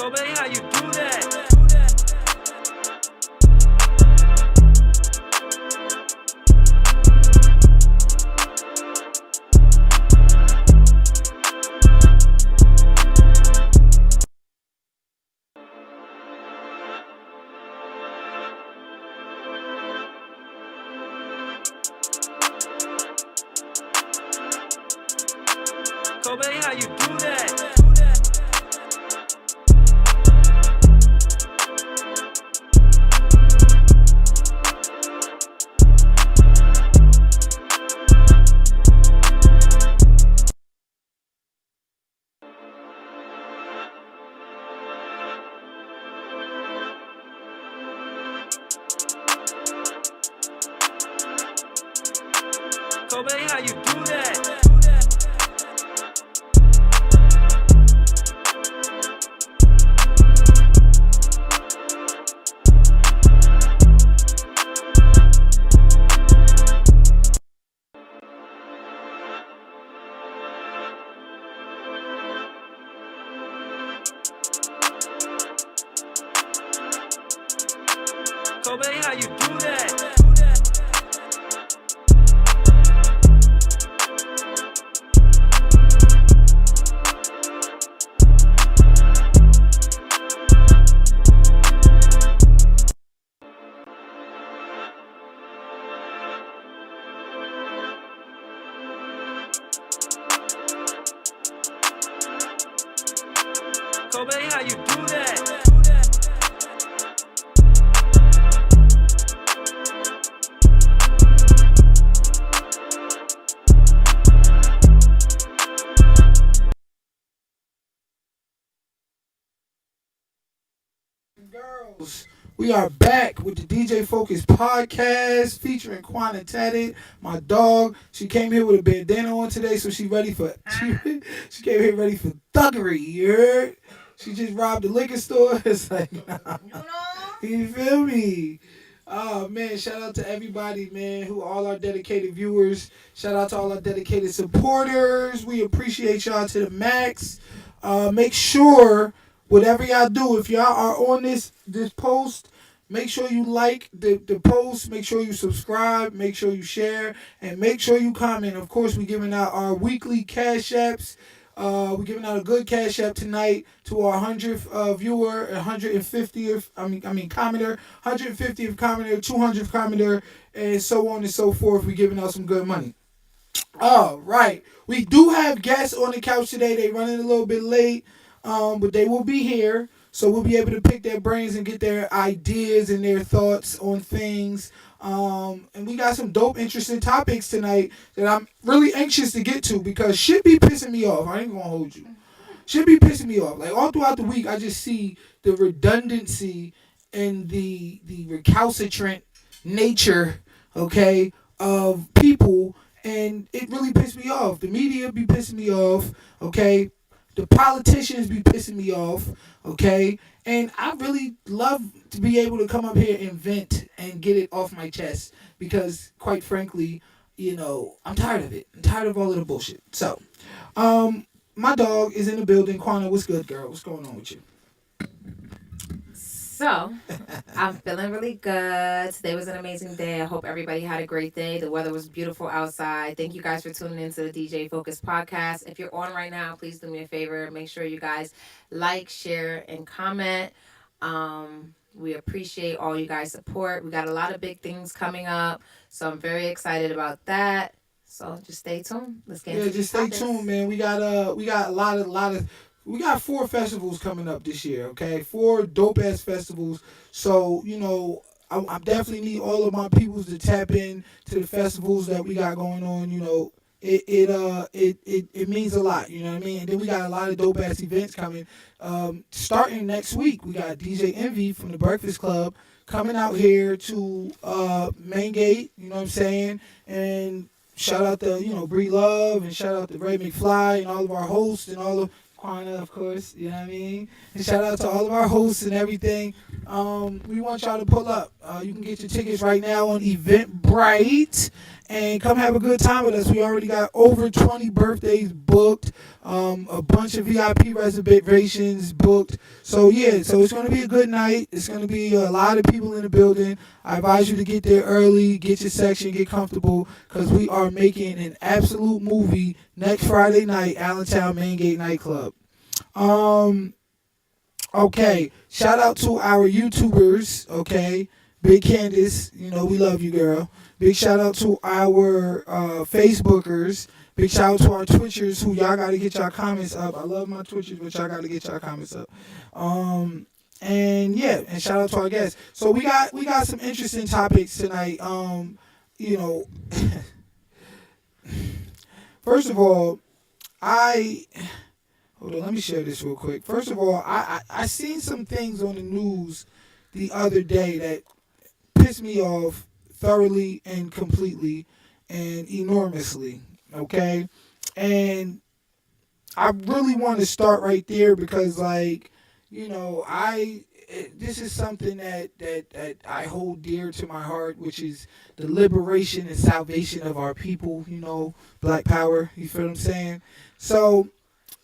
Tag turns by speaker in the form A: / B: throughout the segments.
A: Kobe, how you do that? Kobe, how you do that? Kobe, how you do that? Kobe, how you do that? Kobe, how you do that?
B: Girls, we are back with the DJ Focus podcast featuring Quanta Tatted, my dog. She came here with a bandana on today, so she ready for she came here ready for thuggery. You heard? She just robbed the liquor store. It's like, you feel me? Oh man, shout out to everybody, man, who all our dedicated viewers. Shout out to all our dedicated supporters. We appreciate y'all to the max. Make sure whatever y'all do, if y'all are on this post, make sure you like the post, make sure you subscribe, make sure you share, and make sure you comment. Of course, we're giving out our weekly cash apps. We're giving out a good cash app tonight to our 100th viewer, 150th, commenter, 150th commenter, 200th commenter, and so on and so forth. We're giving out some good money. All right. We do have guests on the couch today. They running a little bit late, but they will be here. So we'll be able to pick their brains and get their ideas and their thoughts on things. And we got some dope, interesting topics tonight that I'm really anxious to get to because shit be pissing me off. I ain't gonna hold you. Shit be pissing me off. Like all throughout the week, I just see the redundancy and the recalcitrant nature, okay, of people, and it really pissed me off. The media be pissing me off, okay. The politicians be pissing me off, okay? And I really love to be able to come up here and vent and get it off my chest because, quite frankly, I'm tired of it. I'm tired of all of the bullshit. So, my dog is in the building. Quana, what's good, girl? What's going on with you?
C: So, I'm feeling really good. Today was an amazing day. I hope everybody had a great day. The weather was beautiful outside. Thank you guys for tuning into the DJ Focus podcast. If you're on right now, please do me a favor. Make sure you guys like, share, and comment. We appreciate all you guys' support. We got a lot of big things coming up, so I'm very excited about that. So just stay tuned. Let's get into
B: just stay tuned, man. We got a lot of. We got 4 festivals coming up this year, okay? 4 dope-ass festivals. So, I definitely need all of my peoples to tap in to the festivals that we got going on. It means a lot, you know what I mean? And then we got a lot of dope-ass events coming. Starting next week, we got DJ Envy from the Breakfast Club coming out here to Main Gate, you know what I'm saying? And shout out to, Bree Love, and shout out to Ray McFly and all of our hosts and all of Quana, of course, you know what I mean? And shout out to all of our hosts and everything. We want y'all to pull up. You can get your tickets right now on Eventbrite. and come have a good time with us. We already got over 20 birthdays booked, a bunch of VIP reservations booked. So yeah, so it's going to be a good night. It's going to be a lot of people in the building. I advise you to get there early, get your section, get comfortable, because we are making an absolute movie next Friday night, Allentown Main Gate Nightclub. Okay, shout out to our YouTubers, okay? Big Candace, you know we love you, girl. Big shout out to our Facebookers. Big shout out to our Twitchers, who y'all gotta get y'all comments up. I love my Twitchers, but y'all gotta get y'all comments up. And yeah, and shout out to our guests. So we got some interesting topics tonight. You know, first of all, hold on, let me share this real quick. First of all, I seen some things on the news the other day that pissed me off thoroughly and completely and enormously, okay? And I really want to start right there because, like, you know, this is something that I hold dear to my heart, which is the liberation and salvation of our people, you know, Black Power, you feel what I'm saying? So,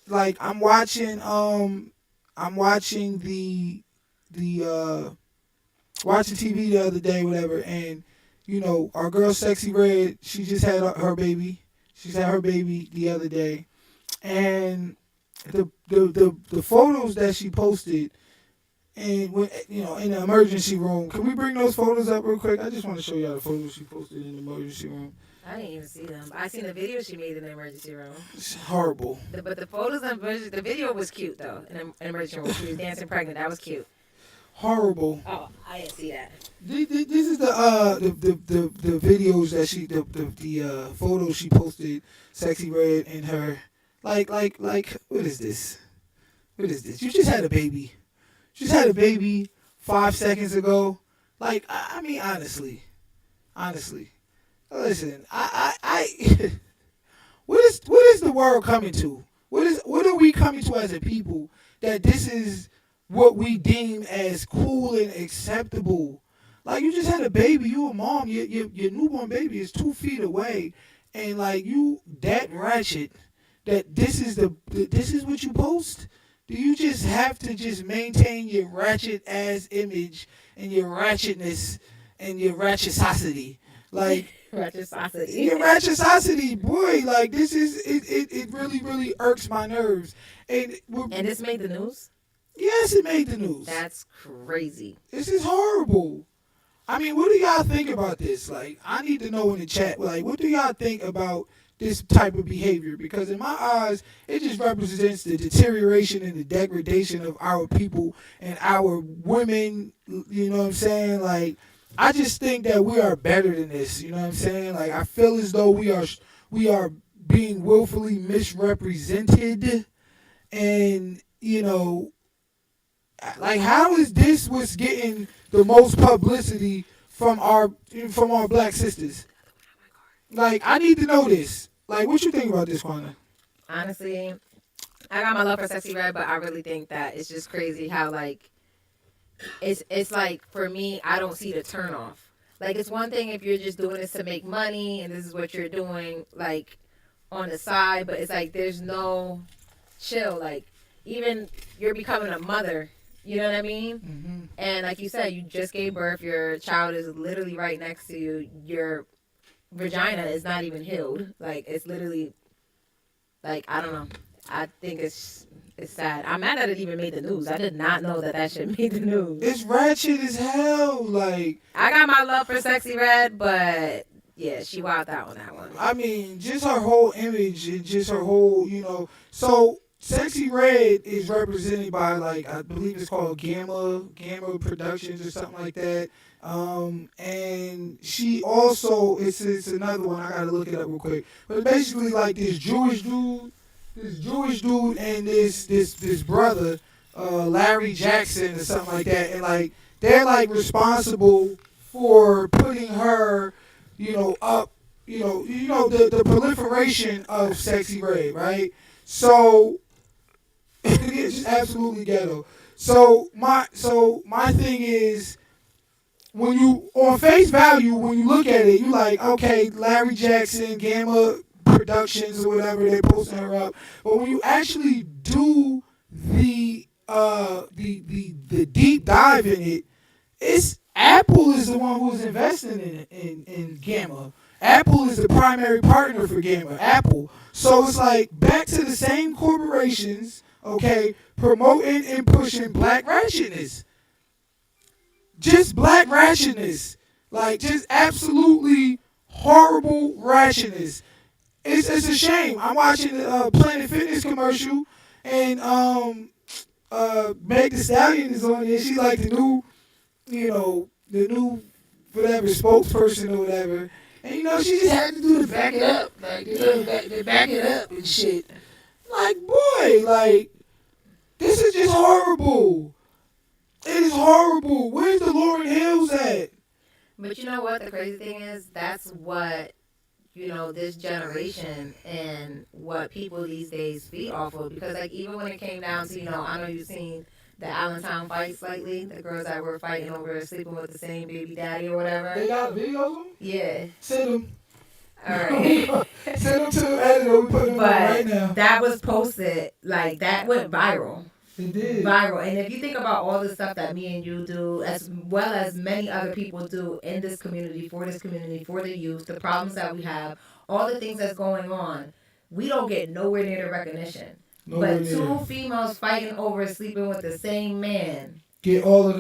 B: like, I'm watching watching TV the other day, whatever, and you know, our girl Sexy Red, she just had her baby. She's had her baby the other day, and the photos that she posted, and when you know, in the emergency room. Can we bring those photos up real quick? I just want to show y'all the photos she posted in the emergency room.
C: I didn't even see them. I seen the video she made in the emergency room.
B: It's horrible.
C: But the photos in the video was cute though. In the emergency room, she was dancing pregnant. That was cute.
B: Horrible.
C: Oh, I didn't see that.
B: This is the videos that the photos she posted. Sexy Red and her, like what is this? What is this? You just had a baby. You just had a baby 5 seconds ago. Like, I mean, honestly, listen, I what is the world coming to? What are we coming to as a people that this is what we deem as cool and acceptable? Like, you just had a baby, you a mom, your newborn baby is 2 feet away, and like you that ratchet that this is what you post? Do you just have to just maintain your ratchet ass image and your ratchetness and your ratchetosity? Like
C: ratchetosity.
B: Your ratchetosity, boy, like this is it really irks my nerves. And
C: this made the news?
B: Yes, it made the news.
C: That's crazy.
B: This is horrible. I mean, what do y'all think about this? Like, I need to know in the chat, like, what do y'all think about this type of behavior? Because in my eyes, it just represents the deterioration and the degradation of our people and our women, you know what I'm saying? Like, I just think that we are better than this, you know what I'm saying? Like, I feel as though we are being willfully misrepresented, and, you know, like, how is this what's getting the most publicity from our black sisters? Like, I need to know this. Like, what you think about this, Quana?
C: Honestly, I got my love for Sexy Red, but I really think that it's just crazy how, like, it's like, for me, I don't see the turn off. Like, it's one thing if you're just doing this to make money and this is what you're doing, like, on the side, but it's like there's no chill. Like, even you're becoming a mother, you know what I mean? Mm-hmm. And like you said, you just gave birth, your child is literally right next to you, your vagina is not even healed. Like, it's literally, like, I don't know. I think it's sad. I'm mad that it even made the news. I did not know that shit made the news.
B: It's ratchet as hell. Like,
C: I got my love for Sexy Red, but yeah, she wilded out on that one.
B: I mean, just her whole image and just her whole, you know. So Sexy Red is represented by, like, I believe it's called Gamma Productions or something like that. And she also, it's another one, I gotta look it up real quick. But basically, like, this Jewish dude and this brother, Larry Jackson or something like that, and like they're like responsible for putting her, you know, up, you know the proliferation of Sexy Red, right? So it's just absolutely ghetto. So my thing is, when you on face value, when you look at it, you like, okay, Larry Jackson, Gamma Productions or whatever, they posting her up. But when you actually do the deep dive in it, it's Apple is the one who's investing in Gamma. Apple is the primary partner for Gamma. Apple. So it's like back to the same corporations, okay, promoting and pushing black ratchetness. Just black ratchetness. Like just absolutely horrible ratchetness. It's a shame. I'm watching the Planet Fitness commercial and Meg Thee Stallion is on there. She's like the new whatever spokesperson or whatever. And she just had to do the back it up, like back it up and shit. Like boy, like this is just horrible. It is horrible. Where's the Lauryn Hills at?
C: But you know what? The crazy thing is, that's what this generation and what people these days feed off of. Because like even when it came down to I know you've seen the Allentown fights lately, the girls that were fighting over sleeping with the same baby daddy or whatever.
B: They got videos of them?
C: Yeah.
B: Send them.
C: All right.
B: Send them to the editor. We put them on right now.
C: That was posted, like that went viral.
B: It did.
C: Viral. And if you think about all the stuff that me and you do, as well as many other people do in this community, for the youth, the problems that we have, all the things that's going on, we don't get nowhere near the recognition. But two females fighting over sleeping with the same man
B: get all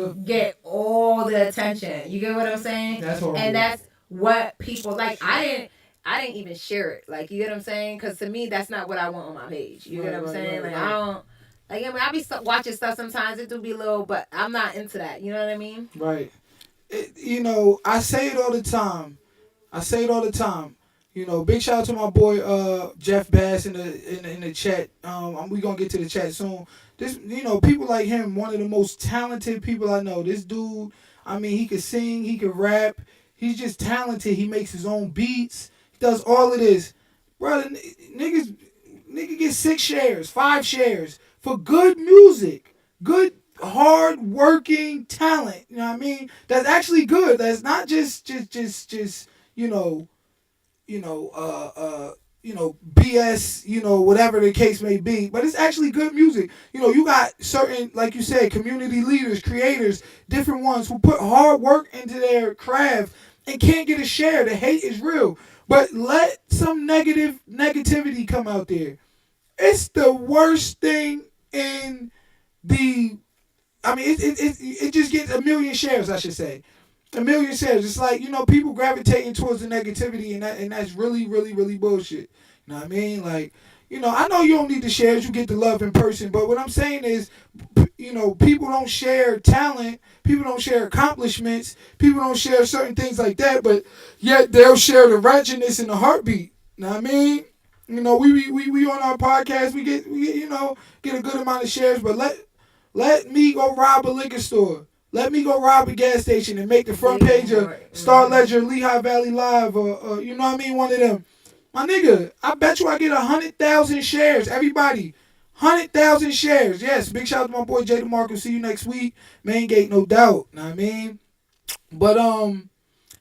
C: the attention. You get what I'm saying?
B: That's horrible.
C: And that's what people like. I didn't even share it. Like, you get what I'm saying? Because to me, that's not what I want on my page. You get what I'm saying? Like, I don't. Like, I mean, I be watching stuff sometimes. It do be little, but I'm not into that. You know what I mean?
B: Right. I say it all the time. Big shout out to my boy Jeff Bass in the chat. We gonna get to the chat soon. This, people like him, one of the most talented people I know. This dude, I mean, he could sing, he could rap. He's just talented. He makes his own beats. He does all of this. Brother, nigga get 6 shares, 5 shares for good music, good hard working talent. You know what I mean? That's actually good. That's not just BS, whatever the case may be. But it's actually good music. You got certain, like you said, community leaders, creators, different ones who put hard work into their craft and can't get a share. The hate is real. But let some negativity come out there. It's the worst thing in the. I mean, it just gets a million shares, I should say. A million shares. It's like, people gravitating towards the negativity, and that's really, really, really bullshit. You know what I mean? Like, I know you don't need the shares, you get the love in person, but what I'm saying is, people don't share talent, people don't share accomplishments, people don't share certain things like that, but yet they'll share the wretchedness and the heartbeat. You know what I mean? We on our podcast, we get a good amount of shares, but let me go rob a liquor store. Let me go rob a gas station and make the front page of Star Ledger, Lehigh Valley Live, or you know what I mean, one of them. My nigga, I bet you I get 100,000 shares. Everybody, 100,000 shares. Yes, big shout out to my boy Jay DeMarco. See you next week. Main Gate, no doubt. Know what I mean? But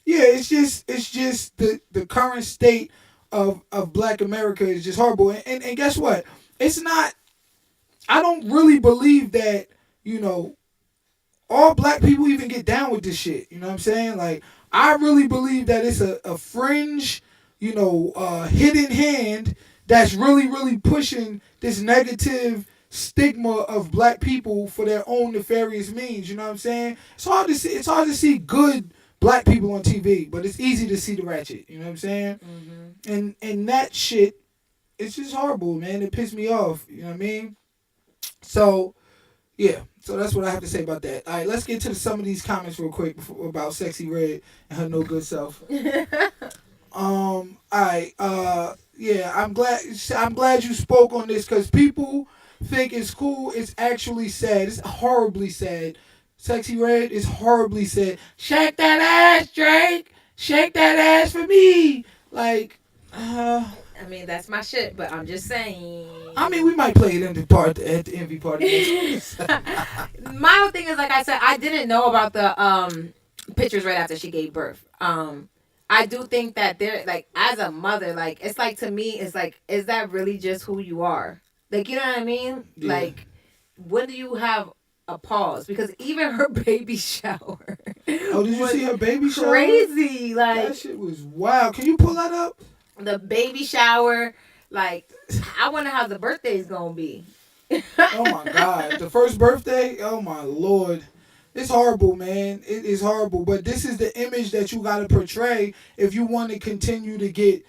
B: yeah, it's just the current state of Black America is just horrible. And guess what? It's not. I don't really believe that all black people even get down with this shit. You know what I'm saying? Like, I really believe that it's a fringe, hidden hand that's really, really pushing this negative stigma of black people for their own nefarious means. You know what I'm saying? It's hard to see good black people on TV, but it's easy to see the ratchet. You know what I'm saying? Mm-hmm. And that shit, it's just horrible, man. It pissed me off. You know what I mean? So, yeah. So that's what I have to say about that. All right, let's get to some of these comments real quick about Sexy Red and her no good self. All right. Yeah, I'm glad you spoke on this because people think it's cool. It's actually sad. It's horribly sad. Sexy Red is horribly sad. Shake that ass, Drake. Shake that ass for me. Like,
C: I mean, that's my shit, but I'm just saying.
B: I mean, we might play it at the envy party.
C: My whole thing is, like I said, I didn't know about the pictures right after she gave birth. I do think that there, like, as a mother, like, it's like, to me, it's like, is that really just who you are? Like, you know what I mean?
B: Yeah.
C: Like, when do you have a pause? Because even her baby shower
B: Oh, did you
C: was
B: see her baby shower?
C: crazy.
B: That
C: Like,
B: shit was wild. Can you pull that up?
C: the baby shower, like, I wonder how the birthday's gonna be.
B: Oh my God. The first birthday? Oh my Lord. It's horrible, man. It is horrible. But this is the image that you got to portray if you want to continue to get,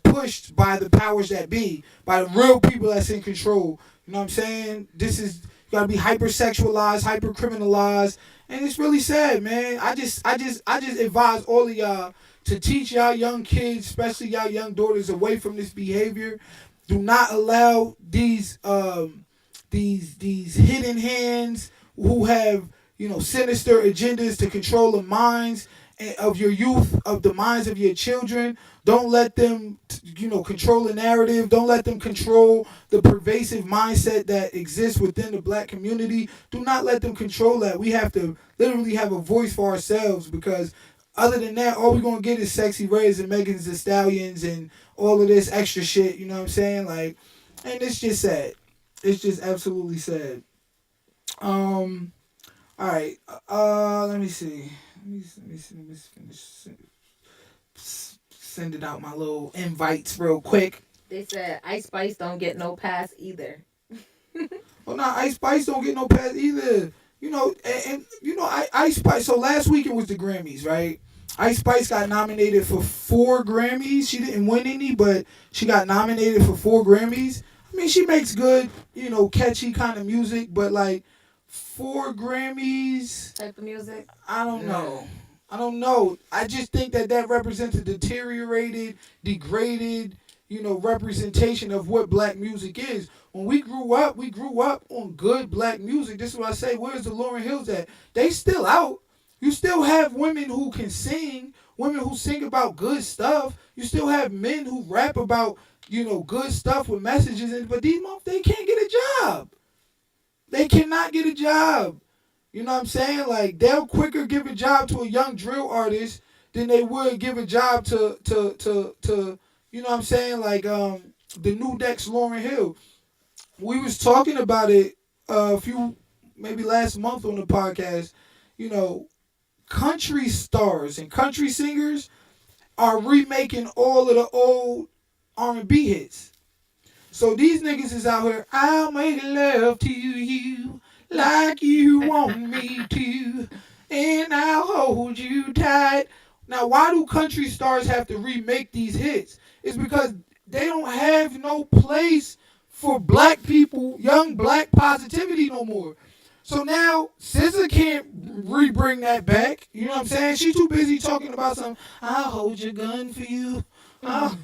B: pushed by the powers that be, by the real people that's in control. You know what I'm saying? This is, you got to be hypersexualized, hypercriminalized. And it's really sad, man. I just advise all of y'all to teach y'all young kids, especially y'all young daughters, away from this behavior. Do not allow these hidden hands who have sinister agendas to control the minds of your youth, of the minds of your children. Don't let them control the narrative. Don't let them control the pervasive mindset that exists within the black community. Do not let them control that. We have to literally have a voice for ourselves, because other than that, all we're gonna get is Sexy Reds and Megan's the Stallions and all of this extra shit. You know what I'm saying? Like, and it's just sad. It's just absolutely sad. All right. Let me see. Let me finish. Sending out my little invites real quick.
C: They said Ice Spice don't get no pass either.
B: Oh, no, Ice Spice don't get no pass either. Ice Spice. So last weekend was the Grammys, right? Ice Spice got nominated for 4 Grammys. She didn't win any, but she got nominated for 4 Grammys. I mean, she makes good, catchy kind of music, but like 4 Grammys
C: type of music.
B: I don't know. I don't know. I just think that represents a deteriorated, degraded, representation of what black music is. When we grew up on good black music. This is what I say. Where's the Lauryn Hills at? They still out. You still have women who can sing, women who sing about good stuff. You still have men who rap about, good stuff with messages. But these months, they can't get a job. They cannot get a job. You know what I'm saying? Like, they'll quicker give a job to a young drill artist than they would give a job to you know what I'm saying? Like, the new Dex Lauryn Hill. We was talking about it maybe last month on the podcast. Country stars and country singers are remaking all of the old R&B hits. So these niggas is out here, I'll make love to you like you want me to, and I'll hold you tight. Now, why do country stars have to remake these hits? It's because they don't have no place for black people, young black positivity no more. So now, SZA can't re-bring that back. You know what I'm saying? She's too busy talking about some, I'll hold your gun for you. I'll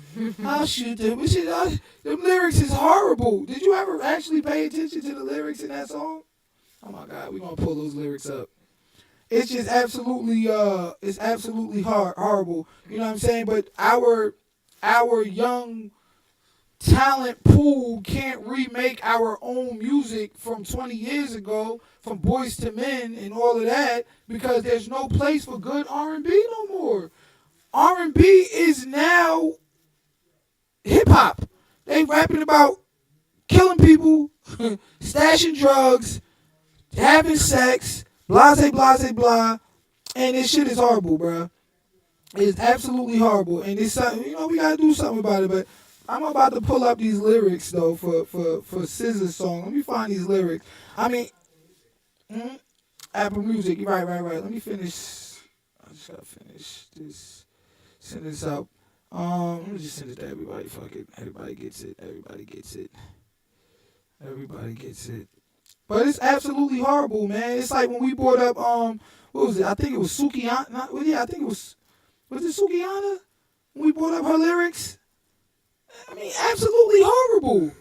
B: shoot them. The lyrics is horrible. Did you ever actually pay attention to the lyrics in that song? Oh my God, we're gonna pull those lyrics up. It's just absolutely it's absolutely horrible. You know what I'm saying? But our young talent pool can't remake our own music from 20 years ago, from Boys to Men and all of that, because there's no place for good R&B no more. R&B is now hip hop. They rapping about killing people, stashing drugs, having sex, blase, blase, blah, and this shit is horrible, bro. It's absolutely horrible, and it's something, we gotta do something about it. But I'm about to pull up these lyrics though for SZA's song. Let me find these lyrics. I mean, Apple Music. Right. Let me finish. I just gotta finish this. Send this out. Let me just send it to everybody. Fuck it. Everybody gets it. Everybody gets it. Everybody gets it. But it's absolutely horrible, man. It's like when we brought up what was it? I think it was Sukihana. I think it was it Sukihana? When we brought up her lyrics? I mean, absolutely horrible.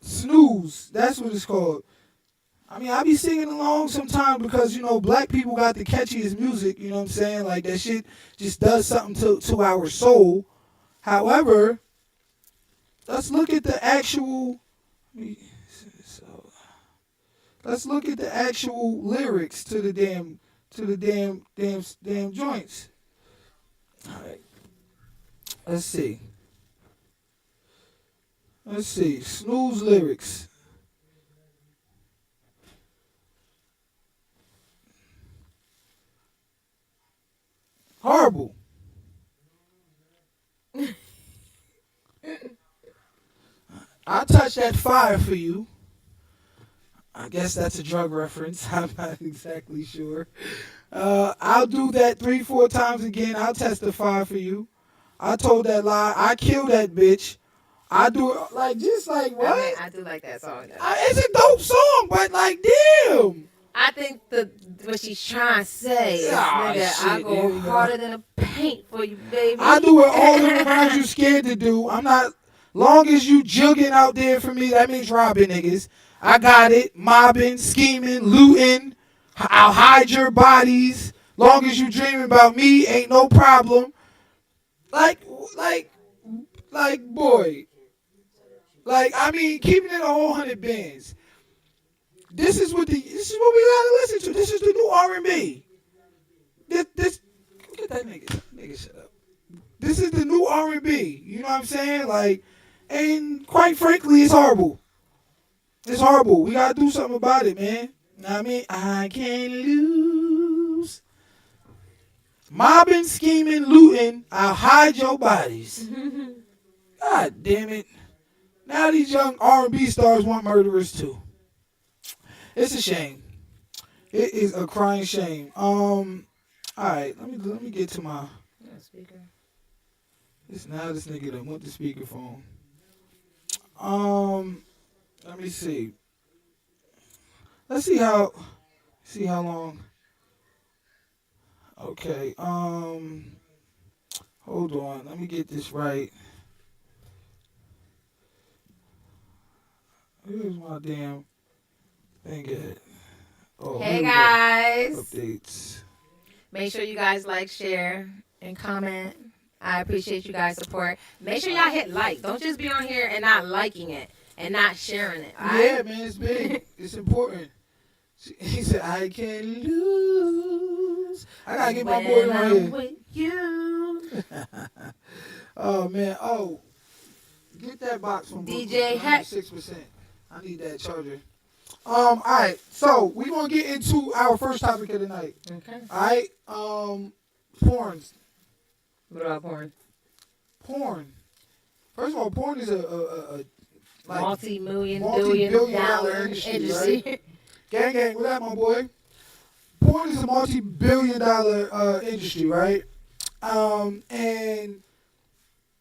B: Snooze. That's what it's called. I mean, I be singing along sometimes because, black people got the catchiest music, you know what I'm saying? Like, that shit just does something to our soul. However, let's look at the actual, Let's look at the actual lyrics to the damn joints. All right. Let's see. Let's see. Snooze lyrics. Horrible. I'll touch that fire for you. I guess that's a drug reference. I'm not exactly sure. I'll do that 3, 4 times again. I'll testify for you. I told that lie. I killed that bitch. I do it like just like what?
C: I mean, I do like that song. Though.
B: It's a dope song, but like damn.
C: I think what she's trying to say is,
B: Ah,
C: nigga,
B: shit,
C: I
B: here
C: go
B: we go.
C: harder than a paint for you, baby.
B: I do it all the rounds you scared to do. I'm not. Long as you jugging out there for me, that means robbing niggas. I got it. Mobbing, scheming, looting. I'll hide your bodies. Long as you dreaming about me, ain't no problem. Like, like, boy. Like, I mean, keeping it a whole 100 bands. This is what we gotta listen to. This is the new R&B. This look at that nigga. Nigga, shut up. This is the new R&B. You know what I'm saying? Like, and quite frankly, it's horrible. It's horrible. We gotta do something about it, man. Know what I mean? I can't lose. Mobbing, scheming, looting. I'll hide your bodies. God damn it. Now these young R&B stars want murderers too. It's a shame. It is a crying shame. All right, let me get to my.
C: Speaker.
B: This nigga done went to speakerphone. Let me see. Let's see how long. Okay. Hold on. Let me get this right. Here's my damn thing at. Oh,
C: Hey
B: here we go.
C: guys,
B: Updates.
C: make sure you guys like, share, and comment. I appreciate you guys' support. Make sure y'all hit like. Don't just be on here and not liking it and not sharing it. All right?
B: Yeah, man, it's big. It's important. He said, I can't lose. I gotta get my boy
C: When
B: on
C: I'm
B: here.
C: with you.
B: Oh, man. Oh, get that box from
C: DJ Heck.
B: 6%. I need that charger. All right. So, we're going to get into our first topic of the night.
C: Okay.
B: All right. Porns.
C: What about porn?
B: Porn. First of all, porn is a like
C: Multi-billion
B: multi-billion-dollar
C: industry.
B: industry, Gang, what up, my boy? Porn is a multi-billion-dollar industry, right? And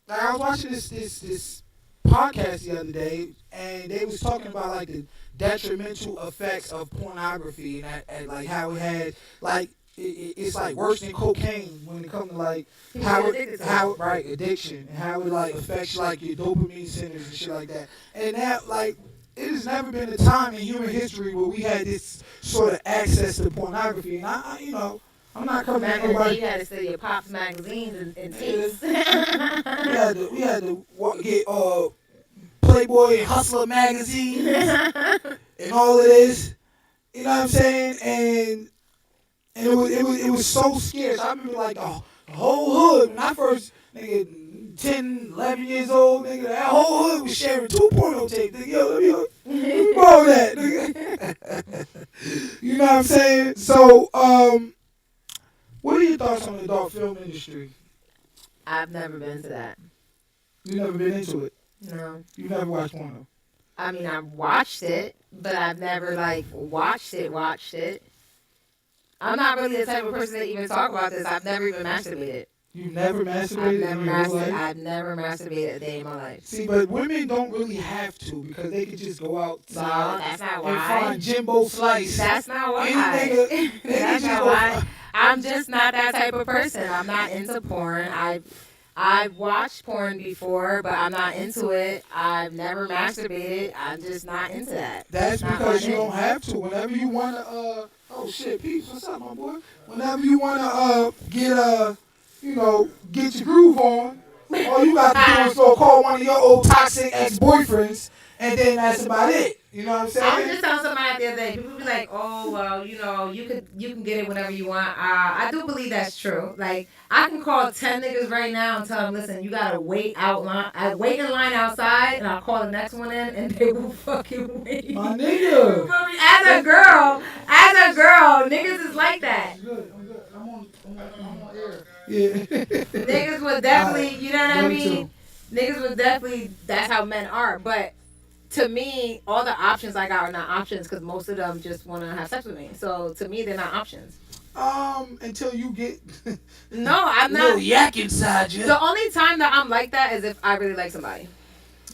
B: like, I was watching this podcast the other day, and they was talking about like the detrimental effects of pornography and like how it had like it's like worse than cocaine when it comes to like how right addiction and how it like affects like your dopamine centers and shit like that. And that like it has never been a time in human history where we had this sort of access to pornography. And I you know, I'm not coming
C: Back
B: at
C: in the day,
B: nobody.
C: you had to study your Pops magazines and tapes.
B: We had to get Playboy and Hustler magazines and all of this. You know what I'm saying? And it was so scarce. I remember like the whole hood when I first nigga 10, 11 years old, nigga, that whole hood was sharing 2 porno tapes. Nigga, yo, let me borrow that, nigga. You know what I'm saying? So, what are your thoughts on the adult film industry?
C: I've never been to that.
B: You never been into it.
C: No.
B: You never watched porno.
C: I mean, I've watched it, but I've never like watched it. I'm not really the type of person that even talk about this. I've never even masturbated.
B: You never masturbated in your whole life?
C: I've never masturbated a day in my life.
B: See, but women don't really have to because they could just go
C: No,
B: outside
C: that's not
B: and
C: why.
B: find Jimbo Slice.
C: That's not why.
B: Any nigga
C: That's
B: just
C: not
B: go-
C: why. I'm just not that type of person. I'm not into porn. I've watched porn before, but I'm not into it. I've never masturbated. I'm just not into that.
B: That's
C: Not
B: because
C: my
B: you
C: thing.
B: don't have to. Whenever you want to, oh shit, peeps, what's up, my boy? Whenever you want to, get your groove on, all you got to do is go call one of your old toxic ex-boyfriends, and then that's about it. You know what I'm
C: I was
B: saying?
C: just telling somebody the other day. People be like, "Oh, well, you can get it whenever you want." I do believe that's true. Like, I can call 10 niggas right now and tell them, "Listen, you gotta wait in line outside," and I'll call the next one in, and they will fucking wait.
B: My
C: You
B: nigga.
C: feel me? As a girl, niggas is like that.
B: I'm good. I'm good. I'm on air. Yeah.
C: Niggas would definitely, you know what I
B: Love you
C: mean?
B: too.
C: Niggas would definitely. That's how men are, but to me, all the options I got are not options because most of them just want to have sex with me. So to me, they're not options.
B: Until you get
C: No, I'm
B: little
C: not.
B: yak inside you.
C: The only time that I'm like that is if I really like somebody.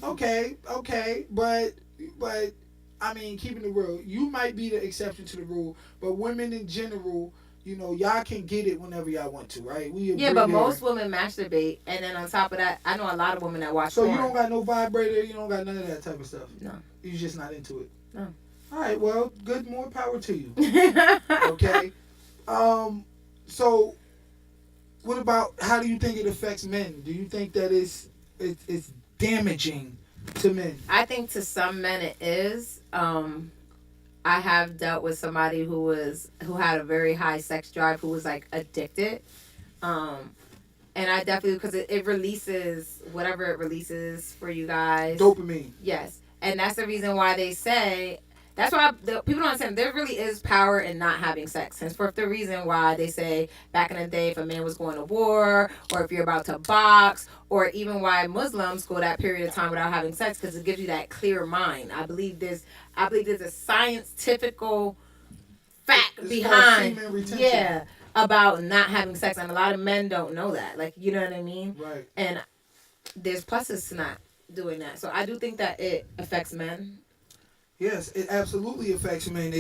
B: Okay, but I mean, keeping it real, you might be the exception to the rule, but women in general, y'all can get it whenever y'all want to, right? We agree
C: Yeah, but
B: there.
C: most women masturbate, and then on top of that, I know a lot of women that watch
B: So
C: porn.
B: you don't got no vibrator, you don't got none of that type of stuff.
C: No.
B: You're just not into it.
C: No.
B: All right, well, good, more power to you. Okay. So what about how do you think it affects men? Do you think that it's damaging to men?
C: I think to some men it is. I have dealt with somebody who had a very high sex drive, who was like addicted. Um, and I definitely, because it releases whatever it releases for you guys.
B: Dopamine.
C: Yes, and that's the reason why they say. That's why people don't understand. There really is power in not having sex. And for the reason why they say back in the day, if a man was going to war, or if you're about to box, or even why Muslims go that period of time without having sex, because it gives you that clear mind. I believe there's a scientific fact
B: It's
C: behind,
B: called semen retention.
C: yeah, about not having sex, and a lot of men don't know that. Like, you know what I mean?
B: Right.
C: And there's pluses to not doing that. So I do think that it affects men.
B: Yes, it absolutely affects men.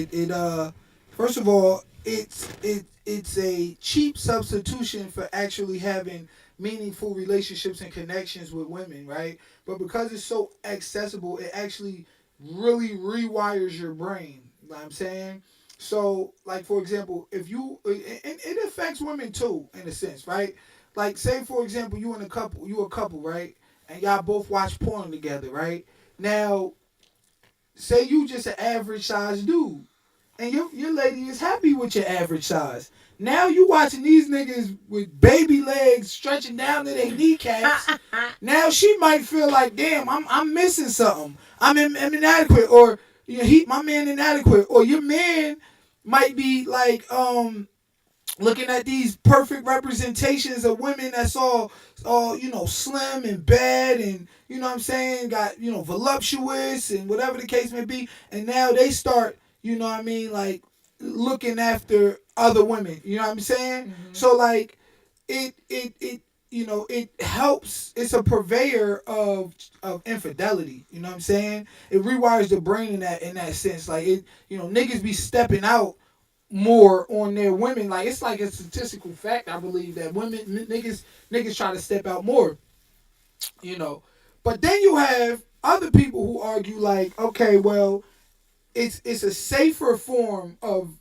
B: First of all, it's a cheap substitution for actually having meaningful relationships and connections with women, right? But because it's so accessible, it actually really rewires your brain. You know what I'm saying? So, like, for example, if you, and it affects women too, in a sense, right? Like, say for example, you a couple, right? And y'all both watch porn together, right? Now, say you just an average size dude, and your lady is happy with your average size. Now you watching these niggas with baby legs stretching down to their kneecaps. Now she might feel like, damn, I'm missing something. I'm inadequate, or my man inadequate, or your man might be like looking at these perfect representations of women that's all slim and bad, and you know what I'm saying, got voluptuous and whatever the case may be, and now they start, what I mean, like looking after other women, you know what I'm saying.
C: Mm-hmm.
B: So like it helps. It's a purveyor of infidelity, you know what I'm saying. It rewires the brain in that sense. Like niggas be stepping out more on their women. Like, it's like a statistical fact, I believe, that niggas try to step out more, but then you have other people who argue like, okay, well, it's a safer form of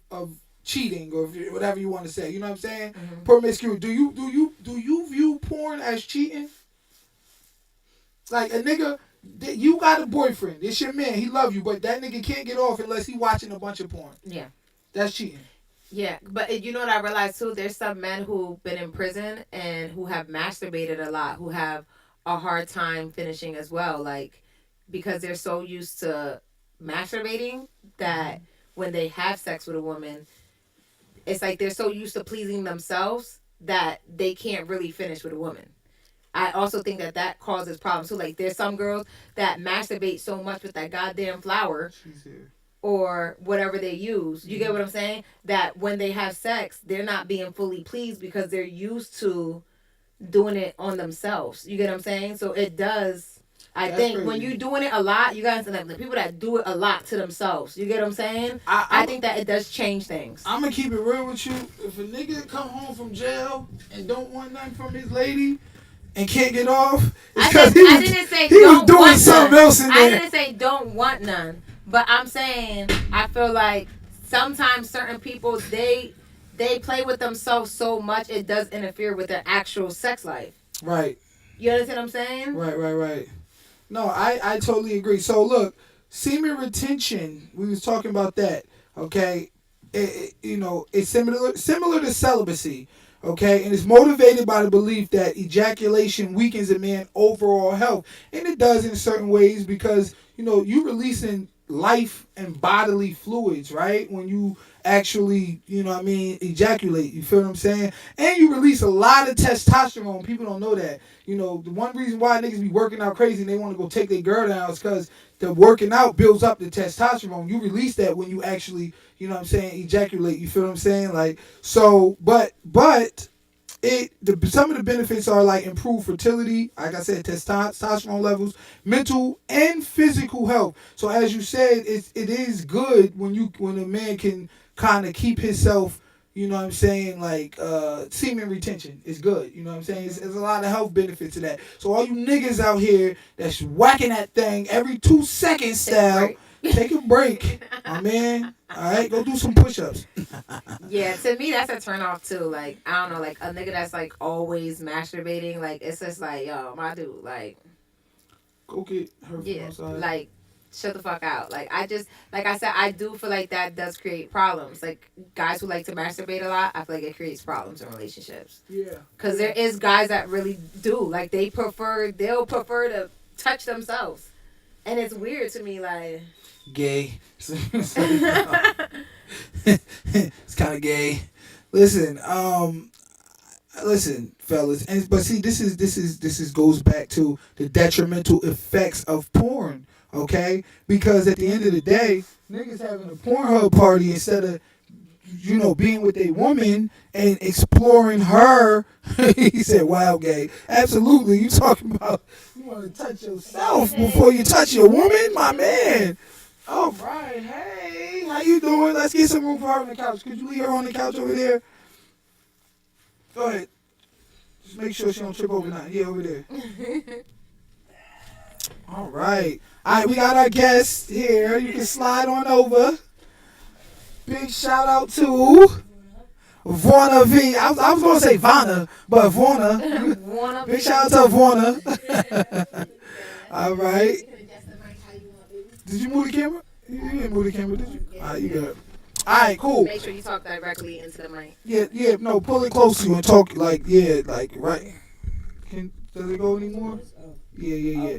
B: cheating, or whatever you want to say, you know what I'm saying.
C: Mm-hmm.
B: Promiscuity. Do you view porn as cheating? Like, a nigga, you got a boyfriend, it's your man, he love you, but that nigga can't get off unless he watching a bunch of porn.
C: Yeah.
B: That's cheating.
C: Yeah, but you know what I realized too? There's some men who've been in prison and who have masturbated a lot, who have a hard time finishing as well. Like, because they're so used to masturbating that when they have sex with a woman, it's like they're so used to pleasing themselves that they can't really finish with a woman. I also think that causes problems too. Like, there's some girls that masturbate so much with that goddamn flower.
B: She's here.
C: Or whatever they use. You get what I'm saying? That when they have sex, they're not being fully pleased because they're used to doing it on themselves. You get what I'm saying? So it does. That's think crazy. When you're doing it a lot, you guys, like, the people that do it a lot to themselves. You get what I'm saying? I think that it does change things.
B: I'm gonna keep it real with you. If a nigga come home from jail and don't want nothing from his lady and can't get off, it's because he was doing something else in there.
C: I didn't say don't want none. But I'm saying, I feel like sometimes certain people, they play with themselves so much, it does interfere with their actual sex life.
B: Right.
C: You understand what I'm saying?
B: Right. No, I totally agree. So look, semen retention. We was talking about that. Okay, it's similar to celibacy. Okay, and it's motivated by the belief that ejaculation weakens a man's overall health, and it does in certain ways because you releasing life and bodily fluids, right? When you actually, ejaculate. You feel what I'm saying? And you release a lot of testosterone. People don't know that. The one reason why niggas be working out crazy and they want to go take their girl down is because the working out builds up the testosterone. You release that when you actually, ejaculate. You feel what I'm saying? Like, so, but some of the benefits are like improved fertility, like I said, testosterone levels, mental and physical health. So as you said, it is good when a man can kind of keep himself, like semen retention is good. You know what I'm saying? There's a lot of health benefits to that. So all you niggas out here that's whacking that thing every 2 seconds style, take a break, my man. All right, go do some push-ups.
C: Yeah, to me that's a turn off too. Like, I don't know, like a nigga that's like always masturbating, like it's just like, yo, my dude, like,
B: go get her from
C: yeah,
B: outside.
C: like shut the fuck out. Like I said, I do feel like that does create problems. Like guys who like to masturbate a lot, I feel like it creates problems in relationships.
B: Yeah.
C: Cause there is guys that really do. Like they'll prefer to touch themselves, and it's weird to me. Like
B: gay. It's kind of gay. Listen, fellas, but see, this is goes back to the detrimental effects of porn. Okay, because at the end of the day, niggas having a Pornhub party instead of being with a woman and exploring her. He said, "Wow, gay." Absolutely, you talking about you want to touch yourself before you touch your woman, my man. All right, hey, how you doing? Let's get some room for her on the couch. Could you leave her on the couch over there? Go ahead. Just make sure she don't trip over nothing. Yeah, over there. All right. All right, we got our guest here. You can slide on over. Big shout out to Vonna V. I was going to say Vanna, but Vonna. Big shout out to Vonna. All right. Did you move the camera? You didn't move the camera, did you? All right, you got it. All right, cool.
C: make sure you talk directly into the mic.
B: Yeah, no, pull it close to you and talk like right. Does it go anymore? Yeah.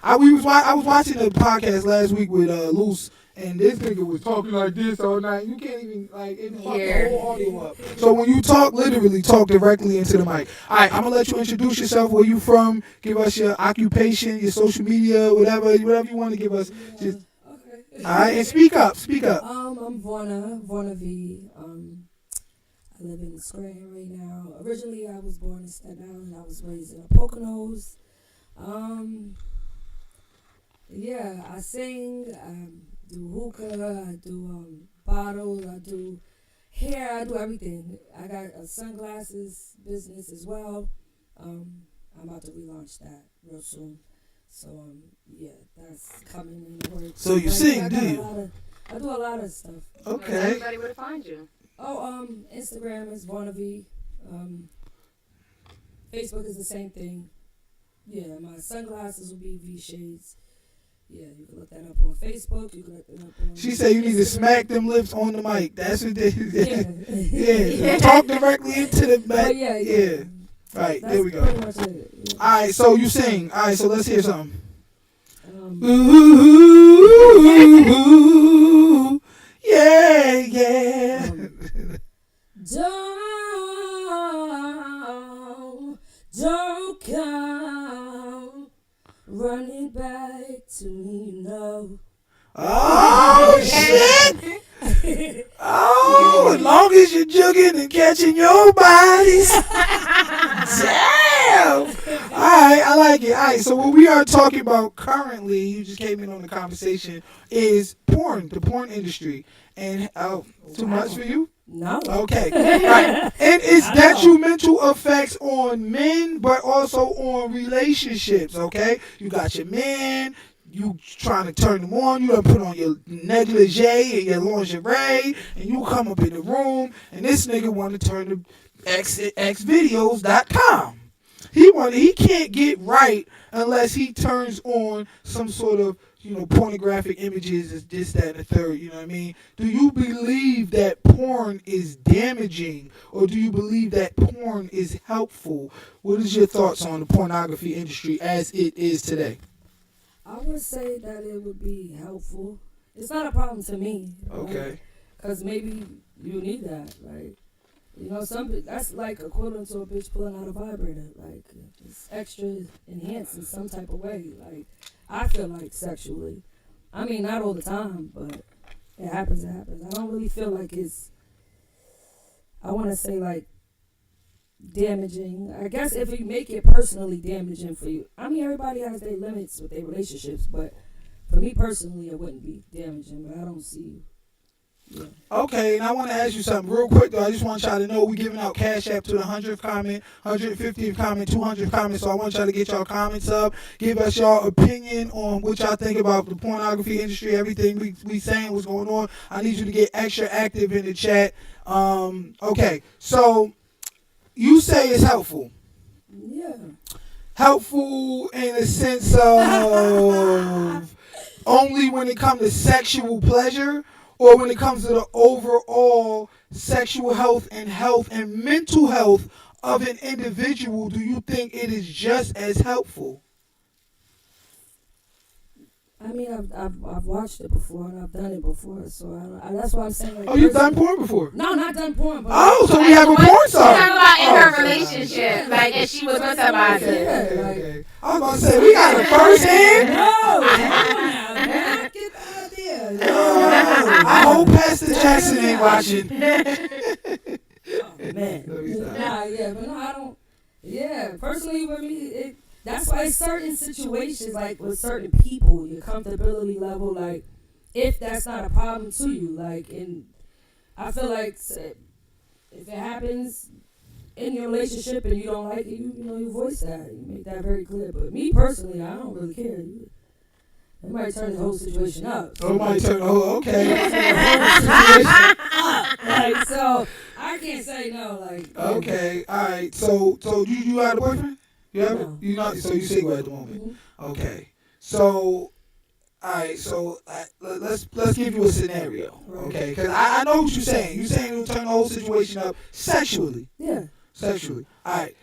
B: I was watching a podcast last week with Luce, and this nigga was talking like this all night. You can't even it fucked the whole audio up. So when you talk, literally talk directly into the mic. All right, I'm gonna let you introduce yourself. Where you from? Give us your occupation, your social media, whatever you want to give us. Just, okay. All right, and speak up.
D: I'm Vonna V. I live in Scranton right now. Originally, I was born in Staten Island. I was raised in the Poconos. Yeah, I sing, I do hookah, I do bottles, I do hair, I do everything. I got a sunglasses business as well. I'm about to relaunch that real soon. So, yeah, that's coming in the works.
B: So you sing, do you?
D: I do a lot of stuff.
B: Okay.
C: Everybody where to find you?
D: Oh, Instagram is Vonna V. Facebook is the same thing. Yeah, my sunglasses will be V Shades. Yeah, you can look that up on Facebook. You can look that up on
B: She said you need to smack them lips on the mic. That's what they
D: Yeah.
B: Talk directly into the mic.
D: Oh, yeah.
B: Right,
D: That's
B: there we go.
D: pretty much it. Yeah.
B: Alright, so you sing. Alright, so let's hear something. Ooh, yeah.
D: Don't come running back to me, no.
B: Oh, shit. Oh, as long as you're jugging and catching your bodies. Damn. All right, I like it. All right, so what we are talking about currently, you just came in on the conversation, is porn, the porn industry. And too much for you?
D: No.
B: Okay. Right. And it's detrimental effects on men, but also on relationships, okay? You got your man, you trying to turn them on, you done put on your negligee and your lingerie, and you come up in the room, and this nigga want to turn to xvideos.com. He can't get right unless he turns on some sort of pornographic images is this, that, and the third. You know what I mean? Do you believe that porn is damaging, or do you believe that porn is helpful? What is your thoughts on the pornography industry as it is today?
D: I would say that it would be helpful. It's not a problem to me.
B: Okay.
D: Because maybe you need that. Like, that's like equivalent to a bitch pulling out a vibrator. Like, it's extra enhanced in some type of way. Like, I feel like sexually. I mean, not all the time, but it happens, it happens. I don't really feel like it's, I want to say, like, damaging. I guess if you make it personally damaging for you. I mean, everybody has their limits with their relationships, but for me personally, it wouldn't be damaging, but I don't see. Yeah.
B: Okay, and I want to ask you something real quick, though. I just want y'all to know we're giving out Cash App to the 100th comment, 150th comment, 200th comment. So I want y'all to get y'all comments up. Give us y'all opinion on what y'all think about the pornography industry, everything we saying, what's going on. I need you to get extra active in the chat. Okay, so you say it's helpful.
D: Yeah.
B: Helpful in the sense of only when it comes to sexual pleasure, or when it comes to the overall sexual health and mental health of an individual, do you think it is just as helpful?
D: I mean, I've watched it before and I've done it before, so that's why I'm saying. Like,
B: oh, you've done porn before?
D: No, not done porn. But
B: oh, so we have a porn star.
C: Talking about in her relationship, like if she was with somebody.
B: Okay. I was about to say we got a first hand.
D: No, get the idea.
B: I hope Pastor Jackson ain't watching.
D: Oh man. But no, I don't. Yeah, personally, with me, that's why certain situations, like with certain people, your comfortability level, like if that's not a problem to you, like, and I feel like if it happens in your relationship and you don't like it, you voice that, you make that very clear. But me personally, I don't really care. It might turn the whole situation up.
B: Oh, it might turn. Oh, okay.
D: Like, so I can't say no. Like,
B: okay, all right. So you had a boyfriend? You have it?
D: No.
B: You not? So you single at the moment?
D: Mm-hmm.
B: Okay. So, all right. So let's give you a scenario, okay? Because I know what you're saying. You're saying it'll turn the whole situation up sexually.
D: Yeah.
B: Sexually. All right.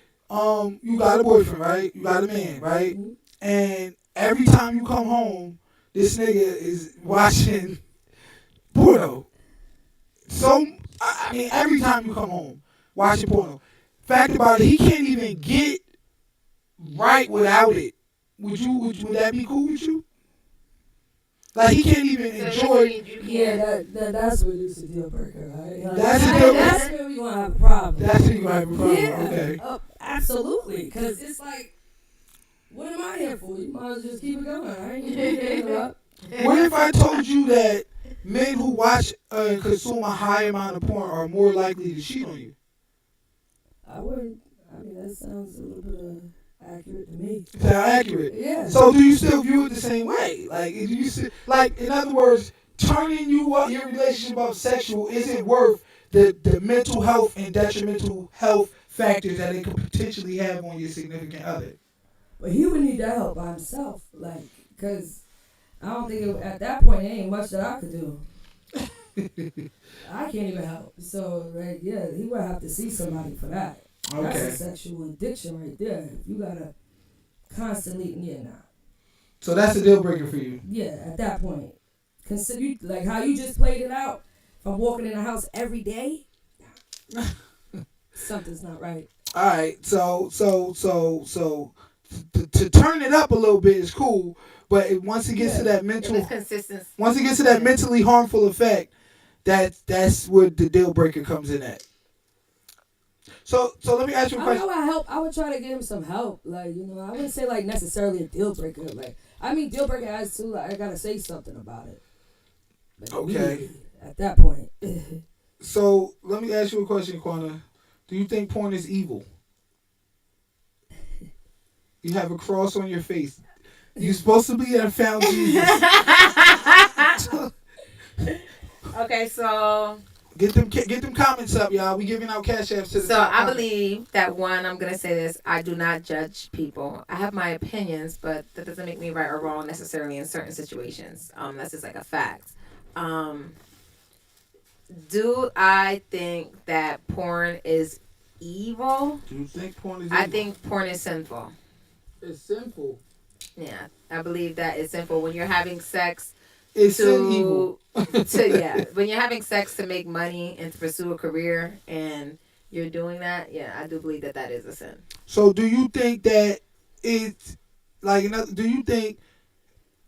B: You got a boyfriend, right? You got a man, right?
D: Mm-hmm.
B: And every time you come home, this nigga is watching porno. So I mean, every time you come home, watching porno. Fact about it, he can't even get right without it. Would that be cool with you? Like he can't even enjoy.
D: Yeah, that's what is a deal breaker, right? Like,
B: That's a deal breaker.
D: That's where we gonna have a problem.
B: That's where you gonna have a problem.
D: Yeah,
B: Okay.
D: Absolutely. Because it's like, what am I here for? You might as well just keep it going. I ain't gonna interrupt.
B: What if I told you that men who watch and consume a high amount of porn are more likely to cheat on you?
D: I wouldn't. I mean, that sounds a little bit accurate to me.
B: Is that accurate?
D: Yeah.
B: So do you still view it the same way? Like, do you like, in other words, turning you up, your relationship up sexual, is it worth the mental health and detrimental health factors that it could potentially have on your significant other?
D: But he would need that help by himself, like, because I don't think at that point there ain't much that I could do. I can't even help. So, right, yeah, he would have to see somebody for that.
B: Okay.
D: That's a sexual addiction right there. If you gotta constantly,
B: So that's a deal breaker for you.
D: Yeah, at that point. Consider like how you just played it out from walking in the house every day. Something's not right.
B: All right, so to turn it up a little bit is cool, but once it gets to that mental, once it gets to that mentally harmful effect, that's where the deal breaker comes in at. So let me ask you a question.
D: I would try to give him some help. Like, I wouldn't say like necessarily a deal breaker. Like, I mean, deal breaker as to like I gotta say something about it. Like,
B: okay.
D: At that point.
B: So let me ask you a question, Quana. Do you think porn is evil? You have a cross on your face. You're supposed to be and found Jesus.
C: Okay, so
B: Get them comments up, y'all. We giving out cash apps to the
C: So
B: top
C: I
B: comment.
C: believe that one, I'm gonna say this. I do not judge people. I have my opinions, but that doesn't make me right or wrong necessarily in certain situations. That's just like a fact. Um, do I think that porn is evil?
B: Do you think porn is evil?
C: I think porn is sinful.
B: It's sinful.
C: Yeah, I believe that it's sinful when you're having sex
B: It's sin
C: to
B: evil.
C: when you're having sex to make money and to pursue a career and you're doing that. Yeah, I do believe that that is a sin.
B: So do you think that it's like? Do you think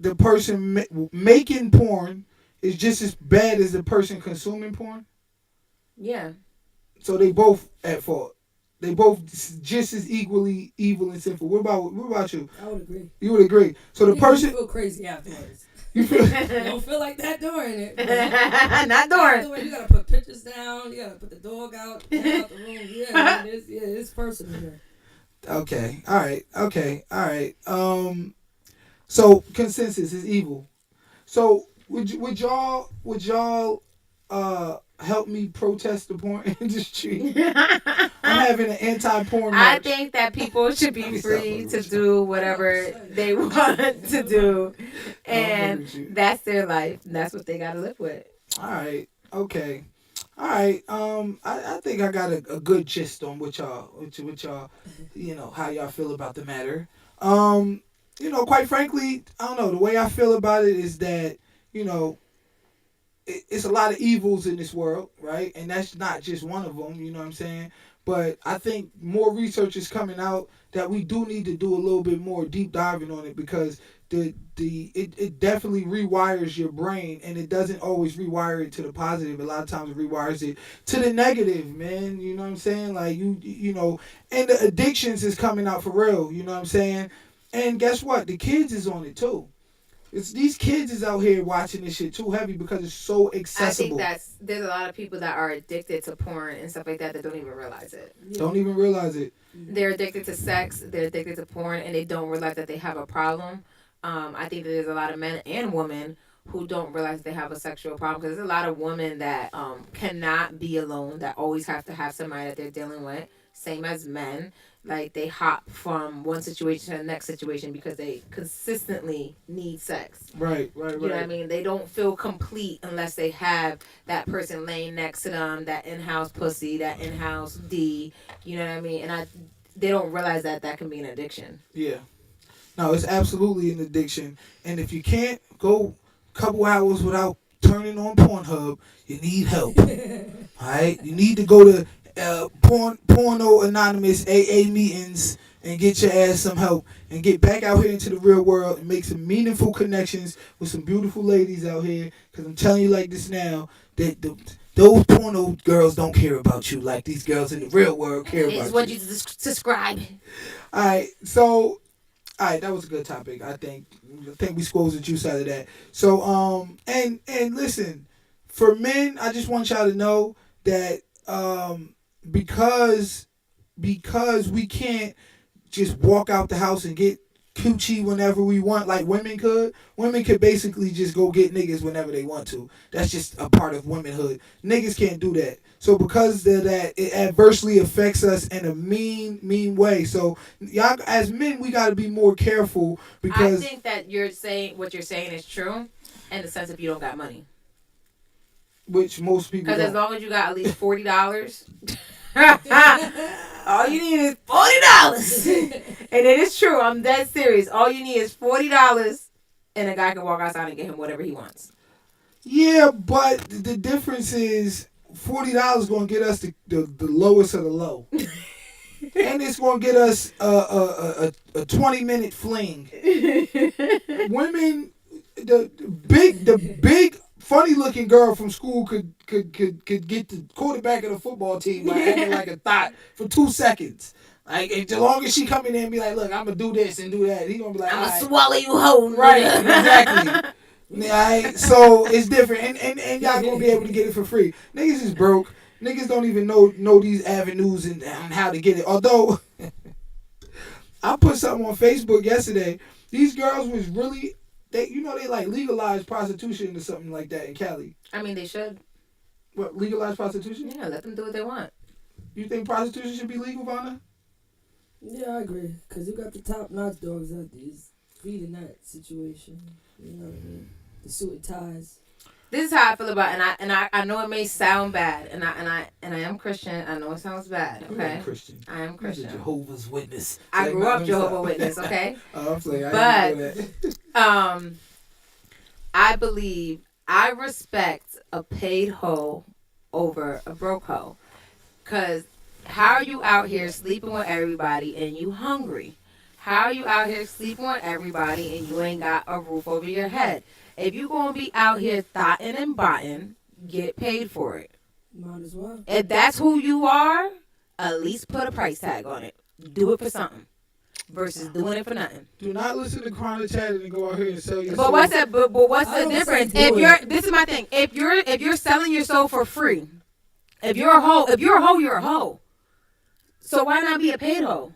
B: the person making porn is just as bad as the person consuming porn?
C: Yeah.
B: So they both at fault. They both just as equally evil and sinful. What about you?
D: I would agree.
B: You would agree. So the
D: You
B: person
D: feel crazy afterwards.
B: you feel
D: You don't feel like that during it. but
C: Not during.
D: afterwards, you gotta put pictures down. You gotta put the dog out the room. Yeah, it's personal here.
B: okay. All right. Okay. All right. So consensus is evil. So would y'all help me protest the porn industry? I'm having an anti-porn
C: I
B: march.
C: think that people should
B: Let me
C: be
B: stop
C: free
B: fucking
C: to
B: with
C: do whatever they want to do,
B: fucking with you.
C: and that's their life. That's what they got to live with.
B: All right. Okay. All right. I think I got a good gist on what y'all, how y'all feel about the matter. Quite frankly, I don't know. The way I feel about it is that, you know, it's a lot of evils in this world, right? And that's not just one of them, you know what I'm saying? But I think more research is coming out that we do need to do a little bit more deep diving on it because it definitely rewires your brain and it doesn't always rewire it to the positive. A lot of times it rewires it to the negative, man. You know what I'm saying? Like and the addictions is coming out for real, you know what I'm saying? And guess what? The kids is on it too. It's these kids is out here watching this shit too heavy because it's so accessible.
C: I think there's a lot of people that are addicted to porn and stuff like that don't even realize it.
B: Don't even realize it.
C: They're addicted to sex, they're addicted to porn, and they don't realize that they have a problem. I think that there's a lot of men and women who don't realize they have a sexual problem because there's a lot of women that cannot be alone, that always have to have somebody that they're dealing with. Same as men. Like they hop from one situation to the next situation because they consistently need sex.
B: Right.
C: You know what I mean? They don't feel complete unless they have that person laying next to them, that in-house pussy, that in-house D. You know what I mean? And they don't realize that can be an addiction.
B: Yeah. No, it's absolutely an addiction. And if you can't go a couple hours without turning on Pornhub, you need help. All right? You need to go to Porno Anonymous AA meetings and get your ass some help and get back out here into the real world and make some meaningful connections with some beautiful ladies out here. Because I'm telling you like this now, that those porno girls don't care about you like these girls in the real world care about you.
C: It's what you describe.
B: All right, so... All right, that was a good topic. I think we squoze the juice out of that. So and listen, for men, I just want y'all to know that because we can't just walk out the house and get coochie whenever we want like women could. Women could basically just go get niggas whenever they want to. That's just a part of womanhood. Niggas can't do that. So because of that, it adversely affects us in a mean way. So y'all, as men, we got to be more careful because
C: I think that what you're saying is true in the sense if you don't got money.
B: Which most people
C: Because
B: don't.
C: as long as you got at least $40, all you need is $40. And it is true. I'm dead serious. All you need is $40 and a guy can walk outside and get him whatever he wants.
B: Yeah, but the difference is $40 going to get us the lowest of the low. And it's going to get us a 20-minute fling. Women, the big funny looking girl from school could get the quarterback of the football team by acting like a thought for 2 seconds. Like as long as she come in there and be like, look, I'm gonna do this and do that, he gonna be like,
C: I'm going
B: right.
C: to swallow you whole.
B: Right, exactly. Alright, so it's different, and y'all gonna be able to get it for free. Niggas is broke. Niggas don't even know these avenues and how to get it. Although I put something on Facebook yesterday. These girls was really they like legalized prostitution or something like that in Cali.
C: I mean, they should.
B: What, legalize prostitution?
C: Yeah, let them do what they want.
B: You think prostitution should be legal, Vanna?
D: Yeah, I agree. Because you got the top-notch dogs out there feeding that situation. You know what I mean? The suit and ties.
C: This is how I feel about it, and I know it may sound bad, and I am Christian. I know it sounds bad.
B: You
C: Okay,
B: ain't Christian.
C: I am
B: You're
C: Christian.
B: a Jehovah's Witness.
C: I
B: Like
C: grew up
B: Malcolm
C: Jehovah's
B: said.
C: Witness. Okay,
B: I'm playing. I didn't know that.
C: I believe I respect a paid hoe over a broke hoe, cause how are you out here sleeping with everybody and you hungry? How are you out here sleeping with everybody and you ain't got a roof over your head? If you gonna be out here thotting and botting, get paid for it.
D: Might as well.
C: If that's who you are, at least put a price tag on it. Do it for something versus doing it for nothing.
B: Do not listen to Chronic Chatted and go out here and sell your
C: But
B: soul.
C: what's that? But what's
D: I
C: the
D: don't
C: difference?
D: say do
C: If
D: it.
C: this is my thing. If you're selling your soul for free, if you're a hoe, you're a hoe. So why not be a paid hoe?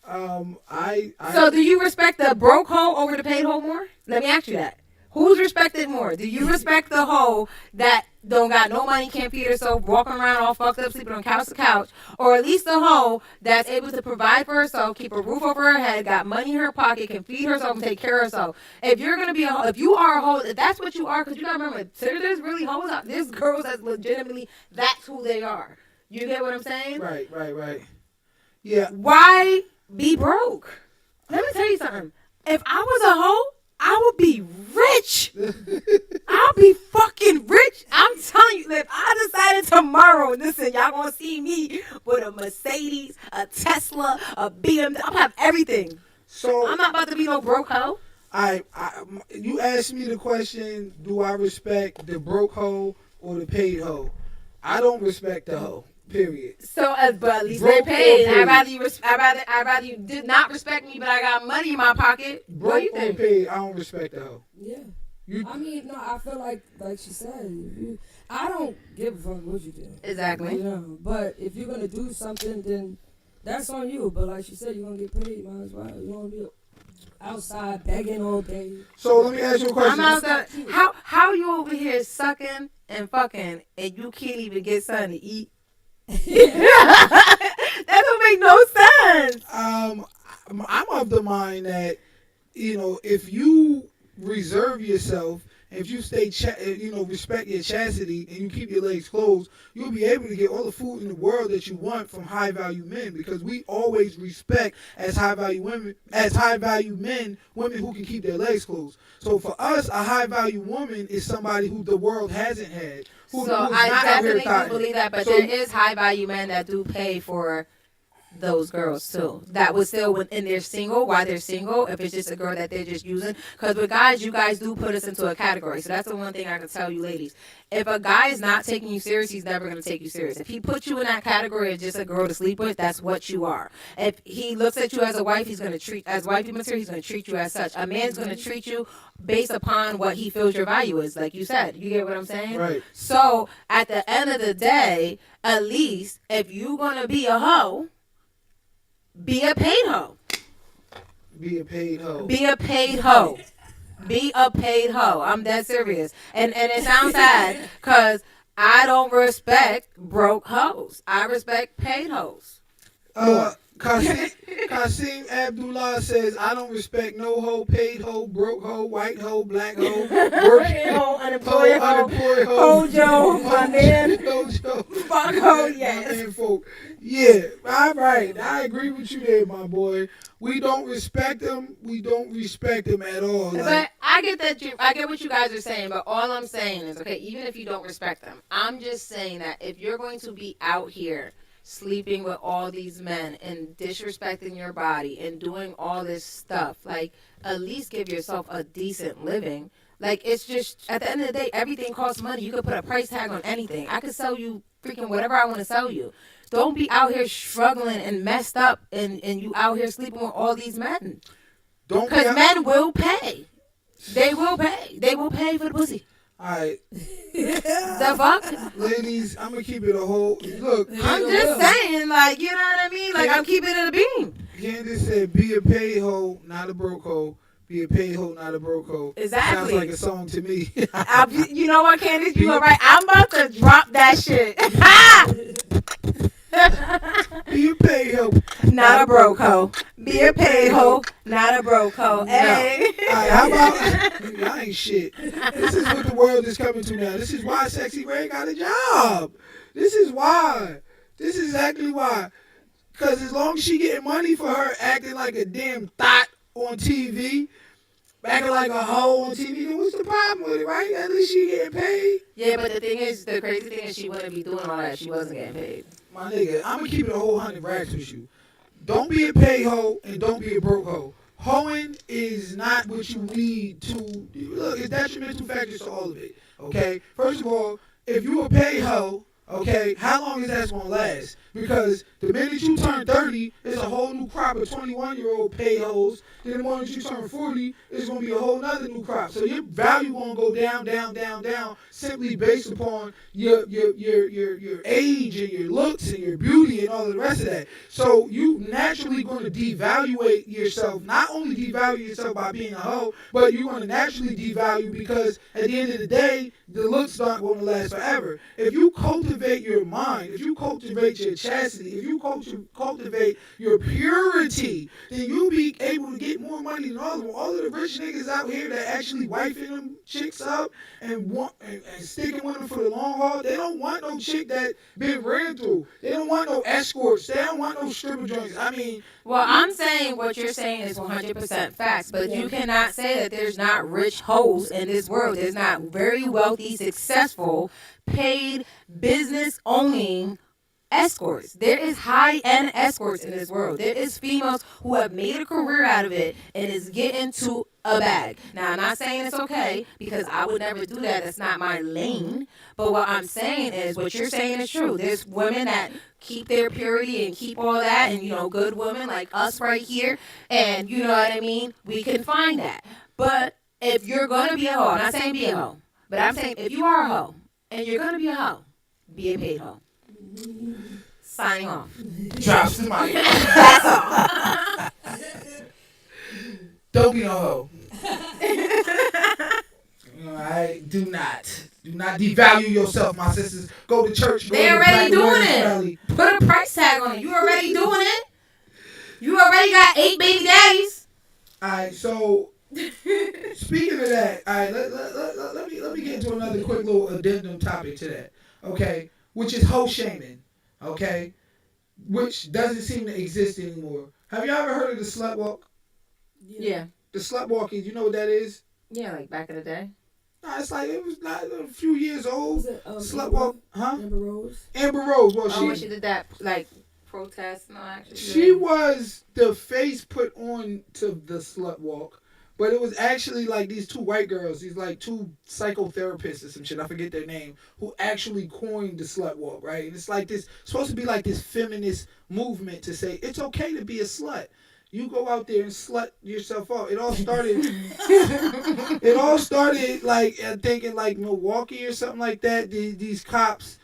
C: So do you respect the broke hoe over the paid hoe more? Let me ask you that. Who's respected more? Do you respect the hoe that don't got no money, can't feed herself, walking around all fucked up, sleeping on couch to couch, or at least the hoe that's able to provide for herself, keep a roof over her head, got money in her pocket, can feed herself and take care of herself? If you're gonna be if you are a hoe, if that's what you are, because you gotta remember, there's really hoes out. There's girls that's legitimately that's who they are. You get what I'm saying?
B: Right. Yeah.
C: Why be broke? Let me tell you something. If I was a hoe, I would be rich. I'll be fucking rich. I'm telling you, if I decided tomorrow, listen, y'all gonna see me with a Mercedes, a Tesla, a BMW. I'll have everything.
B: So
C: I'm not about to be no broke hoe.
B: You asked me the question: do I respect the broke hoe or the paid hoe? I don't respect the hoe. Period.
C: So, but at least
B: Broke
C: they paid.
B: or
C: I'd rather you did not respect me, but I got money in my pocket. What do you
B: Broke or
C: think?
B: paid, I don't respect the hoe.
D: Yeah.
B: You,
D: I mean, no, I feel like she said, I don't give a fuck what you do.
C: Exactly.
D: You know, but if you're gonna do something, then that's on you. But like she said, you're gonna get paid. Might as well. You want to be outside begging all day.
B: so let me ask you a question.
C: I'm out there. How you over here sucking and fucking and you can't even get something to eat? That don't make no sense.
B: I'm of the mind that, if you reserve yourself, if you stay, respect your chastity and you keep your legs closed, you'll be able to get all the food in the world that you want from high value men, because we always respect as high value men, women who can keep their legs closed. So for us, a high value woman is somebody who the world hasn't had. Who's
C: So
B: not
C: I
B: out here
C: definitely do
B: thotting.
C: believe that, but
B: So-
C: there is high value men that do pay for those girls too. That would still when they're single, while they're single, if it's just a girl that they're just using. Because with guys, you guys do put us into a category. So that's the one thing I can tell you, ladies. If a guy is not taking you serious, he's never going to take you serious. If he puts you in that category of just a girl to sleep with, that's what you are. If he looks at you as a wife, he's going to treat as wifey material. He's going to treat you as such. A man's going to treat you based upon what he feels your value is. Like you said, you get what I'm saying?
B: Right.
C: So at the end of the day, at least if you're going to be a hoe, be a paid hoe.
B: Be a paid hoe.
C: Be a paid hoe. Be a paid hoe. I'm dead serious. And it sounds sad because I don't respect broke hoes. I respect paid hoes.
B: Kasim Abdullah says, I don't respect no hoe, paid hoe, broke hoe, white hoe, black hoe, working hoe,
C: unemployed hoe,
B: unemployed hoe,
C: Hojo, my man.
B: Hojo.
C: Fuck hoe,
B: My
C: yes.
B: man, folk. Yeah, all right. I agree with you there, my boy. We don't respect them. We don't respect them at all.
C: But I get what you guys are saying, but all I'm saying is, okay, even if you don't respect them, I'm just saying that if you're going to be out here sleeping with all these men and disrespecting your body and doing all this stuff, like, at least give yourself a decent living. Like, it's just, at the end of the day, everything costs money. You could put a price tag on anything. I could sell you freaking whatever I want to sell you. Don't be out here struggling and messed up and you out here sleeping with all these men. Because men will pay. They will pay. They will pay for the pussy.
B: All right.
C: The fuck?
B: Ladies, I'm going to keep it a whole. Look.
C: I'm just saying, like, you know what I mean? Like, I'm keeping it a beam.
B: Candace said, be a paid hoe, not a broke hoe. Be a paid hoe, not a broke hoe.
C: Exactly.
B: Sounds like a song to me.
C: You know what, Candace? You are right. I'm about to drop that shit.
B: Be a paid hoe.
C: Not a broke hoe. Be a paid hoe. Not a broke hoe. Hey.
B: Alright, how about y'all ain't shit. This is what the world is coming to now. This is why Sexy Ray got a job. This is why. This is exactly why. Cause as long as she getting money for her acting like a damn thot on TV, acting like a hoe on TV, then what's the problem with it, right? At least she getting paid.
C: Yeah, but the thing is, the crazy thing is she wouldn't be doing all that if she wasn't getting paid.
B: My nigga, I'm gonna keep it a whole 100 racks with you. Don't be a pay hoe and don't be a broke hoe. Hoeing is not what you need to look. It's detrimental factors to all of it. Okay. First of all, if you a pay hoe, okay, how long is that gonna last? Because the minute you turn 30, it's a whole new crop of 21-year-old pay hoes. Then the moment you turn 40, it's gonna be a whole nother new crop. So your value gonna go down, down, down, down, simply based upon your age and your looks and your beauty and all of the rest of that. So you naturally gonna devaluate yourself. Not only devalue yourself by being a hoe, but you're gonna naturally devalue because at the end of the day, the looks aren't gonna last forever. If you cultivate your mind, if you cultivate your chastity, if you cultivate your purity, then you'll be able to get more money than all of them. All of the rich niggas out here that actually wifing them chicks up and want and sticking with them for the long haul, they don't want no chick that been ran through. They don't want no escorts. They don't want no stripper joints. I mean,
C: well, I'm saying what you're saying is 100% facts, but you cannot say that there's not rich hoes in this world. There's not very wealthy, successful, paid, business owning escorts. There is high-end escorts in this world. There is females who have made a career out of it and is getting to a bag. Now, I'm not saying it's okay because I would never do that. That's not my lane. But what I'm saying is what you're saying is true. There's women that keep their purity and keep all that and, good women like us right here. And you know what I mean? We can find that. But if you're going to be a hoe, I'm not saying be a hoe, but I'm saying if you are a hoe and you're going to be a hoe, be a paid hoe. Signing off.
B: drops the mic.
C: That's all.
B: Don't be no hoe. Alright, do not devalue yourself, my sisters. Go to church.
C: They already doing it. Put a price tag on it. You already doing it. You already got 8 baby daddies.
B: Alright, so speaking of that, alright, let me get into another quick little addendum topic to that. Okay, which is hoe shaming. Okay, which doesn't seem to exist anymore. Have you ever heard of the slut walk?
C: Yeah.
B: The slut walk is, you know what that is?
C: Yeah, like back in the day.
B: Nah, it's like it was not a few years old.
D: Was it,
B: Slut
D: Amber,
B: walk, huh?
D: Amber Rose.
B: Amber Rose. Well,
C: When she did that, like, protest, no, actually.
B: she was the face put on to the slut walk, but it was actually like these two white girls, these like two psychotherapists or some shit, I forget their name, who actually coined the slut walk, right? And it's like this, supposed to be like this feminist movement to say it's okay to be a slut. You go out there and slut yourself out. It all started. It all started like I think in like Milwaukee or something like that. These cops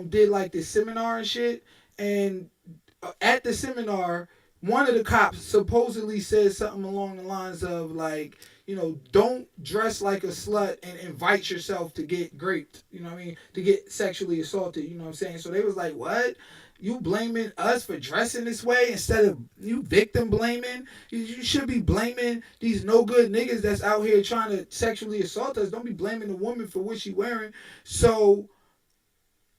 B: did like this seminar and shit, and at the seminar, one of the cops supposedly said something along the lines of like, don't dress like a slut and invite yourself to get raped. You know what I mean? To get sexually assaulted. You know what I'm saying? So they was like, what? You blaming us for dressing this way instead of you victim blaming? You should be blaming these no good niggas that's out here trying to sexually assault us. Don't be blaming the woman for what she wearing. So,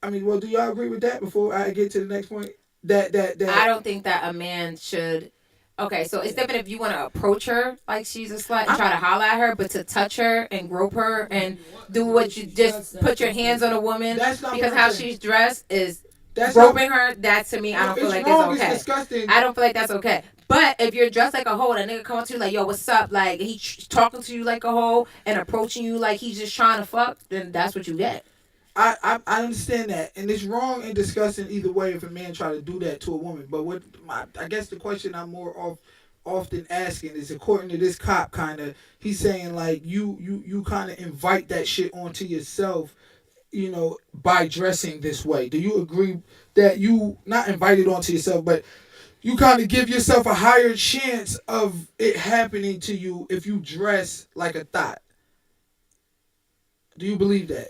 B: I mean, well, do y'all agree with that before I get to the next point? That
C: I don't think that a man should. Okay, so it's different if you want to approach her like she's a slut and try to holler at her, but to touch her and grope her and do what you just put your hands on a woman because how she's dressed is groping her. That to me, I don't feel like it's okay.
B: It's disgusting.
C: I don't feel like that's okay. But if you're dressed like a hoe, that nigga come up to you like, yo, what's up? Like he talking to you like a hoe and approaching you like he's just trying to fuck, then that's what you get.
B: I understand that, and it's wrong and disgusting either way if a man try to do that to a woman. But I guess the question I'm more often asking is, according to this cop, kind of, he's saying like you kind of invite that shit onto yourself, by dressing this way. Do you agree that you not invited onto yourself, but you kind of give yourself a higher chance of it happening to you if you dress like a thought. Do you believe that?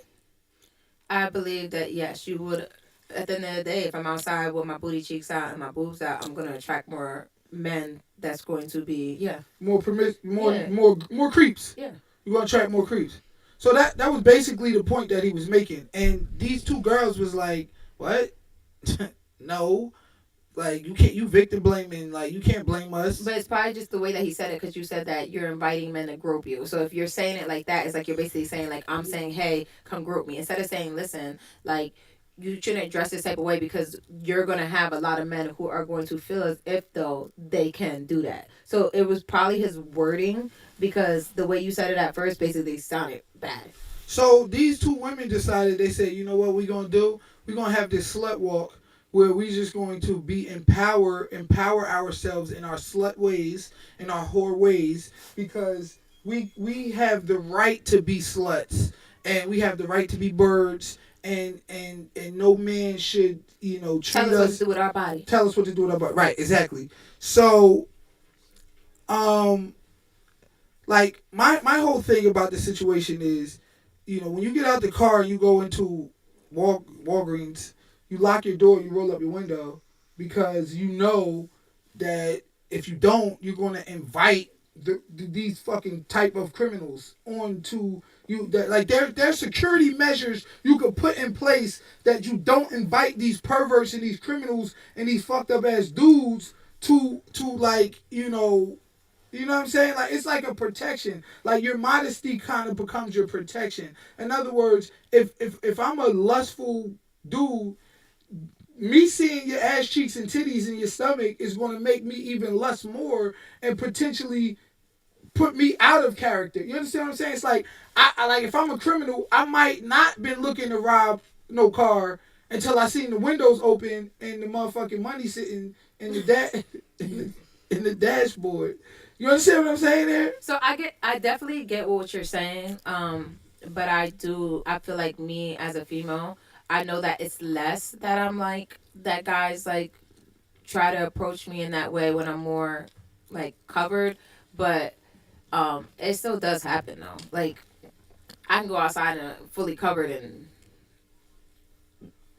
C: I believe that yes, you would. At the end of the day, if I'm outside with my booty cheeks out and my boobs out, I'm gonna attract more men. That's going to be
B: More
C: yeah,
B: more creeps.
C: yeah.
B: You're gonna attract more creeps. So that was basically the point that he was making. And these two girls was like, what? No. Like you victim blaming, like you can't blame us.
C: But it's probably just the way that he said it, because you said that you're inviting men to grope you. So if you're saying it like that, it's like you're basically saying like I'm saying, hey, come grope me, instead of saying, listen, like you shouldn't dress this type of way because you're gonna have a lot of men who are going to feel as if though they can do that. So it was probably his wording, because the way you said it at first basically sounded bad.
B: So these two women decided, they said, you know what we're gonna do? We're gonna have this slut walk where we just going to be empower ourselves in our slut ways, in our whore ways, because we have the right to be sluts, and we have the right to be birds, and no man should, treat
C: Tell us what to
B: us,
C: do with our body.
B: tell us what to do with our body. Right, exactly. So um like my whole thing about the situation is, when you get out the car and you go into Walgreens, you lock your door, you roll up your window, because you know that if you don't, you're going to invite these fucking type of criminals onto you. That like there's security measures you could put in place that you don't invite these perverts and these criminals and these fucked up ass dudes to like you know what I'm saying? Like it's like a protection. Like your modesty kind of becomes your protection. In other words, if I'm a lustful dude, me seeing your ass cheeks and titties in your stomach is going to make me even lust more and potentially put me out of character. You understand what I'm saying? It's like I like if I'm a criminal, I might not been looking to rob no car until I seen the windows open and the motherfucking money sitting in in the dashboard. You understand what I'm saying there?
C: So I definitely get what you're saying. But I feel like me as a female, I know that it's less that I'm like that guys like try to approach me in that way when I'm more like covered, but it still does happen though. Like I can go outside and fully covered and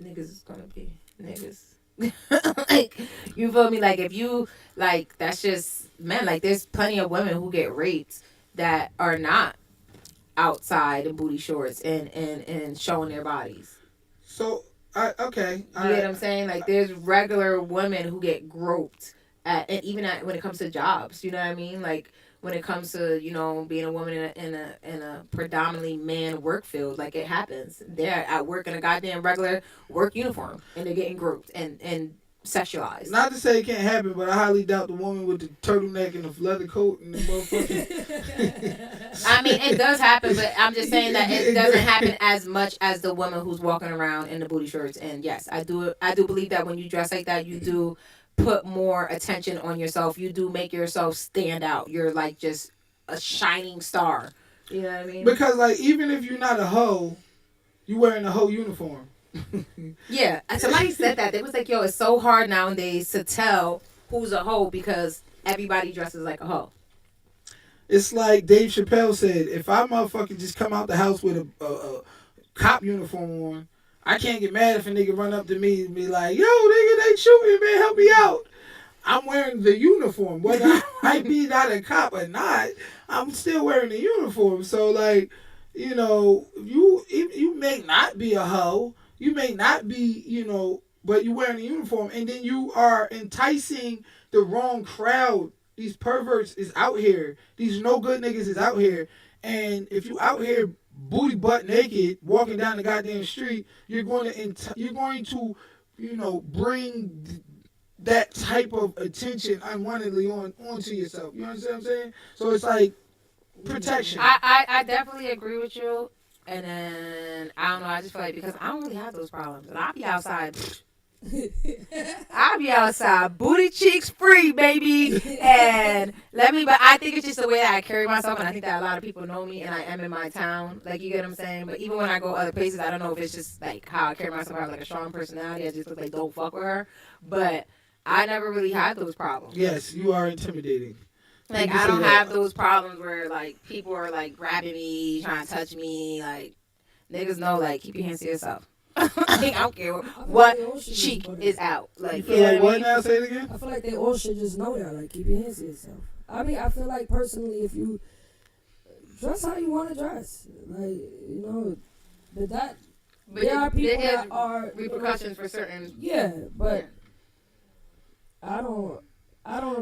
C: niggas is gonna be niggas. Like you feel me? Like if you like that's just man. Like there's plenty of women who get raped that are not outside in booty shorts and showing their bodies.
B: So okay,
C: You get what I'm saying? Like there's regular women who get groped and even when it comes to jobs. You know what I mean? Like when it comes to being a woman in a predominantly man work field, like it happens. They're at work in a goddamn regular work uniform and they're getting groped and sexualized.
B: Not to say it can't happen, but I highly doubt the woman with the turtleneck and the leather coat and the motherfucking.
C: I mean, it does happen, but I'm just saying that it doesn't happen as much as the woman who's walking around in the booty shorts. And yes, I do believe that when you dress like that, you do put more attention on yourself. You do make yourself stand out. You're like just a shining star. You know what I mean?
B: Because like even if you're not a hoe, you wearing a hoe uniform.
C: Yeah, somebody said that. They was like, yo, it's so hard nowadays to tell who's a hoe because everybody dresses like a hoe.
B: It's like Dave Chappelle said, if I motherfucking just come out the house with a cop uniform on, I can't get mad if a nigga run up to me and be like, yo, nigga, they shooting, man, help me out. I'm wearing the uniform. Whether I might be not a cop or not, I'm still wearing the uniform. So, like, you may not be a hoe. You may not be, but you're wearing a uniform. And then you are enticing the wrong crowd. These perverts is out here. These no good niggas is out here. And if you out here booty butt naked walking down the goddamn street, you're going to bring that type of attention unwantedly onto yourself. You understand what I'm saying? So it's like protection.
C: I definitely agree with you. And then I don't know. I just feel like because I don't really have those problems, and I'll be outside. I'll be outside, booty cheeks free, baby. And but I think it's just the way that I carry myself, and I think that a lot of people know me, and I am in my town. Like you get what I'm saying. But even when I go other places, I don't know if it's just like how I carry myself. I have like a strong personality. I just look like don't fuck with her. But I never really had those problems.
B: Yes, you are intimidating.
C: Like,
B: People
C: I
B: say
C: don't
B: that.
C: have those problems where, like, people are, like, grabbing me, trying to touch me. Like, niggas know, like, keep your hands to yourself. Like, I don't care
D: I feel
C: what
D: like they all should
C: cheek
D: just know
C: is
D: that.
C: out.
B: You
C: Like,
B: feel
C: you know
B: like
C: what I
B: what
C: mean?
B: now? Say it again.
D: I feel like they all should just know that. Like, keep your hands to yourself. I mean, I feel like personally, if you dress how you want to dress, like, you know, but that
C: But
D: there are people
C: there
D: that
C: is
D: are
C: repercussions for certain.
D: yeah, but I don't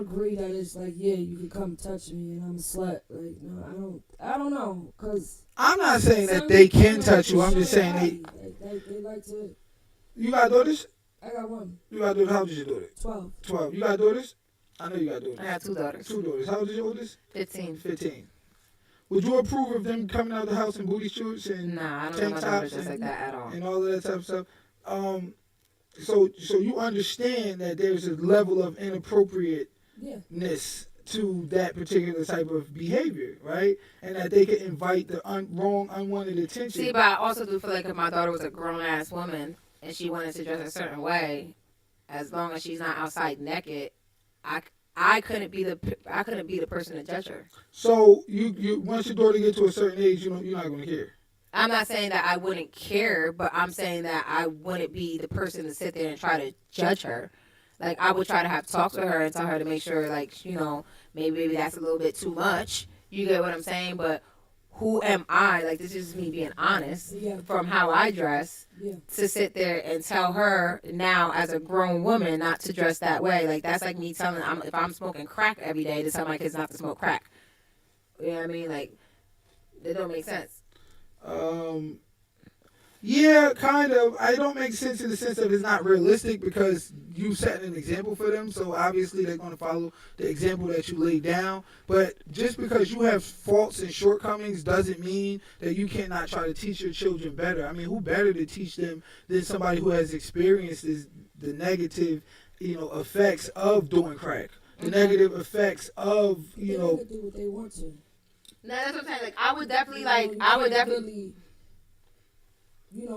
D: agree that it's like, yeah, you can come touch me and I'm a slut. Like, no, I don't know, cause
B: I'm not saying that
D: some
B: they
D: people
B: can
D: like
B: touch
D: to
B: you. I'm
D: show
B: just
D: their
B: saying they.
D: body. Like they like to.
B: You got daughters?
D: I got one,
B: You got daughters? How old is your daughter?
D: 12.
B: 12. You got daughters? I know you got daughters.
C: I have 2 daughters.
B: 2 daughters. How old is your oldest?
C: 15.
B: 15. Would you approve of them coming out of the house in booty shorts and
C: Nah, I don't know
B: tank
C: my daughter
B: tops
C: just like
B: and,
C: that at all.
B: and all of that type of stuff? So you understand that there's a level of inappropriateness
D: Yeah.
B: to that particular type of behavior, right? And that they can invite the wrong, unwanted attention.
C: See, but I also do feel like if my daughter was a grown-ass woman and she wanted to dress a certain way, as long as she's not outside naked, I couldn't be the person to judge her.
B: So you once your daughter get to a certain age, you're not going to care.
C: I'm not saying that I wouldn't care, but I'm saying that I wouldn't be the person to sit there and try to judge her. Like, I would try to have talks with her and tell her to make sure, like, you know, maybe that's a little bit too much. You get what I'm saying? But who am I? Like, this is me being honest from how I dress to sit there and tell her now as a grown woman not to dress that way. Like, that's like me telling if I'm smoking crack every day to tell my kids not to smoke crack. You know what I mean? Like, it don't make sense.
B: Yeah, kind of. I don't make sense in the sense of it's not realistic because you set an example for them, so obviously they're going to follow the example that you laid down. But just because you have faults and shortcomings doesn't mean that you cannot try to teach your children better. I mean, who better to teach them than somebody who has experienced the negative, effects of doing crack, the negative effects of,
D: They can do what they want to.
C: No, that's what I'm saying. Like, I would definitely,
D: really,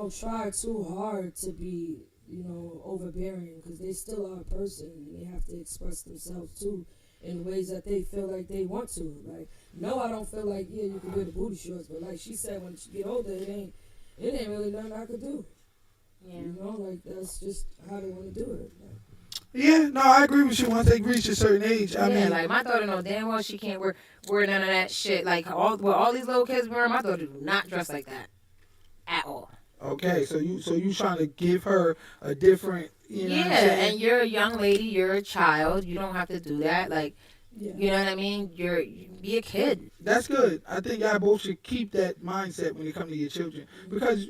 D: try too hard to be, overbearing, because they still are a person and they have to express themselves too in ways that they feel like they want to. Like, no, I don't feel like, you can wear the booty shorts, but like she said, when she get older, it ain't really nothing I could do. Yeah. Like, that's just how they want to do it. Like,
B: yeah, no, I agree with you. Once they reach a certain age, I mean,
C: like, my daughter know damn well she can't wear none of that shit. Like, all these little kids wearing, my daughter do not dress like that at all.
B: Okay, so you trying to give her a different, what I'm saying?
C: And you're a young lady, you're a child, you don't have to do that. Like, you know what I mean? Be a kid.
B: That's good. I think y'all both should keep that mindset when it comes to your children, because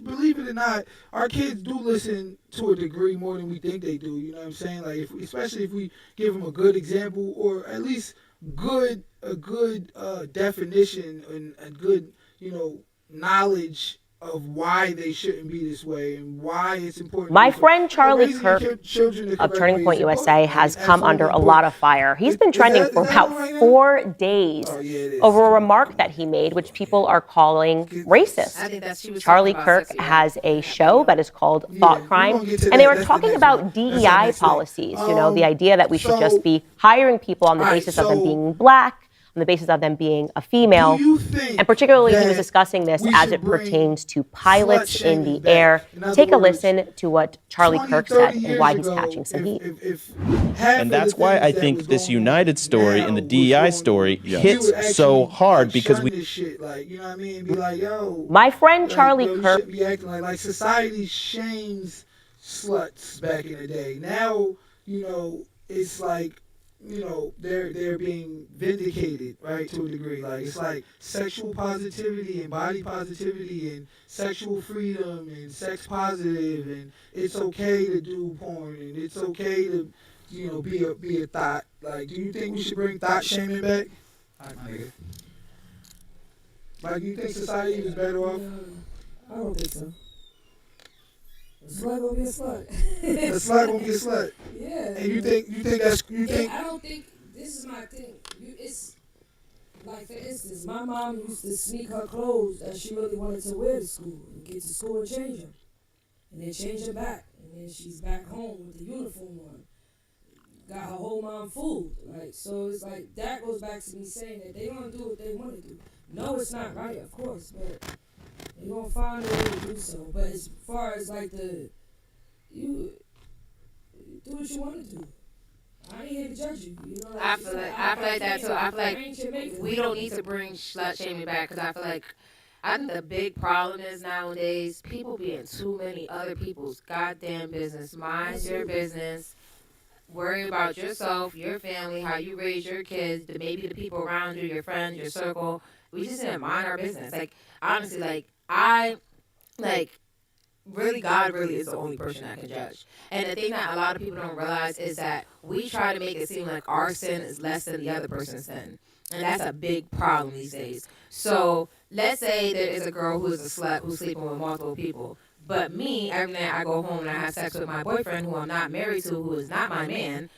B: believe it or not, our kids do listen to a degree more than we think they do. You know what I'm saying? Like, especially if we give them a good example, or at least a good definition and a good knowledge of why they shouldn't be this way and why it's important.
E: My friend Charlie Kirk of Turning Point USA has come under a lot of fire. He's been trending for about 4 days over a remark that he made, which people are calling racist.
C: I think that she was
E: Charlie Kirk has a show that is called Thought Crime, and they were talking about DEI policies, the idea that we should just be hiring people on the basis of them being black, on the basis of them being a female, and particularly he was discussing this as it pertains to pilots in the air. Take a listen to what Charlie Kirk said and why he's catching some heat.
F: And that's why I think this United story and the DEI story hits so hard, because we...
E: My friend Charlie Kirk...
B: be acting like society shames sluts back in the day. Now, it's like, they're being vindicated, right, to a degree. Like, it's like sexual positivity and body positivity and sexual freedom and sex positive, and it's okay to do porn, and it's okay to, be a thought. Like, do you think we should bring thought shaming back? Like, do you think society was better off?
D: I don't think so. A slut gonna be a slut.
B: A slut gonna be a slut.
D: Yeah.
B: And you think
D: I don't think, this is my thing. It's like, for instance, my mom used to sneak her clothes that she really wanted to wear to school and get to school and change them, and then change her back, and then she's back home with the uniform on. got her whole mom fooled. Like, so it's like that goes back to me saying that they gonna do what they want to do. No, it's not right, of course, but they gonna find a way to do so. But as far as like you do what you want to do. I ain't here to judge you. You know, like
C: I feel like that too. I feel like
D: like
C: we don't need to bring slut shaming back because I feel like I think the big problem is nowadays people being too many other people's goddamn business. Mind your business. Worry about yourself, your family, how you raise your kids, maybe the people around you, your friends, your circle. We just didn't mind our business. Like honestly, really, God really is the only person that can judge. And the thing that a lot of people don't realize is that we try to make it seem like our sin is less than the other person's sin. And that's a big problem these days. So let's say there is a girl who is a slut who's sleeping with multiple people. But me, every night I go home and I have sex with my boyfriend who I'm not married to, who is not my man.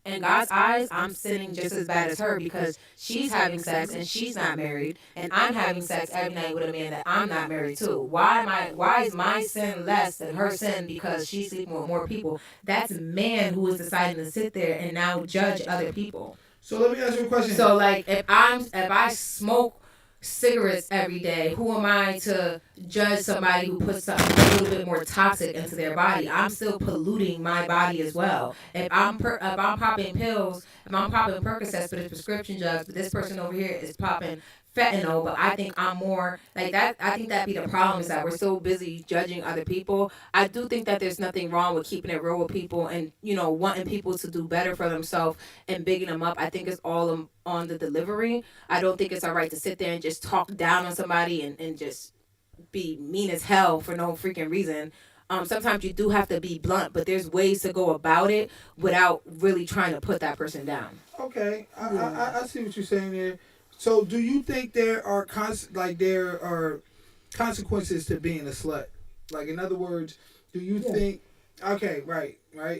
C: In God's eyes, I'm sinning just as bad as her because she's having sex and she's not married, and I'm having sex every night with a man that I'm not married to. Why is my sin less than her sin because she's sleeping with more people? That's man who is deciding to sit there and now judge other people.
B: So let me ask you a question.
C: So like if I smoke cigarettes every day, who am I to judge somebody who puts something a little bit more toxic into their body? I'm still polluting my body as well. If I'm popping pills, if I'm popping Percocets for the prescription drugs, but this person over here is popping fentanyl, but I think I'm more like that. I think that'd be the problem is that we're so busy judging other people. I do think that there's nothing wrong with keeping it real with people and, you know, wanting people to do better for themselves and bigging them up. I think it's all on the delivery. I don't think it's all right to sit there and just talk down on somebody and just be mean as hell for no freaking reason. Sometimes you do have to be blunt, but there's ways to go about it without really trying to put that person down.
B: Okay, I see what you're saying there. So, do you think there are consequences to being a slut? Like, in other words, do you think? Okay, right.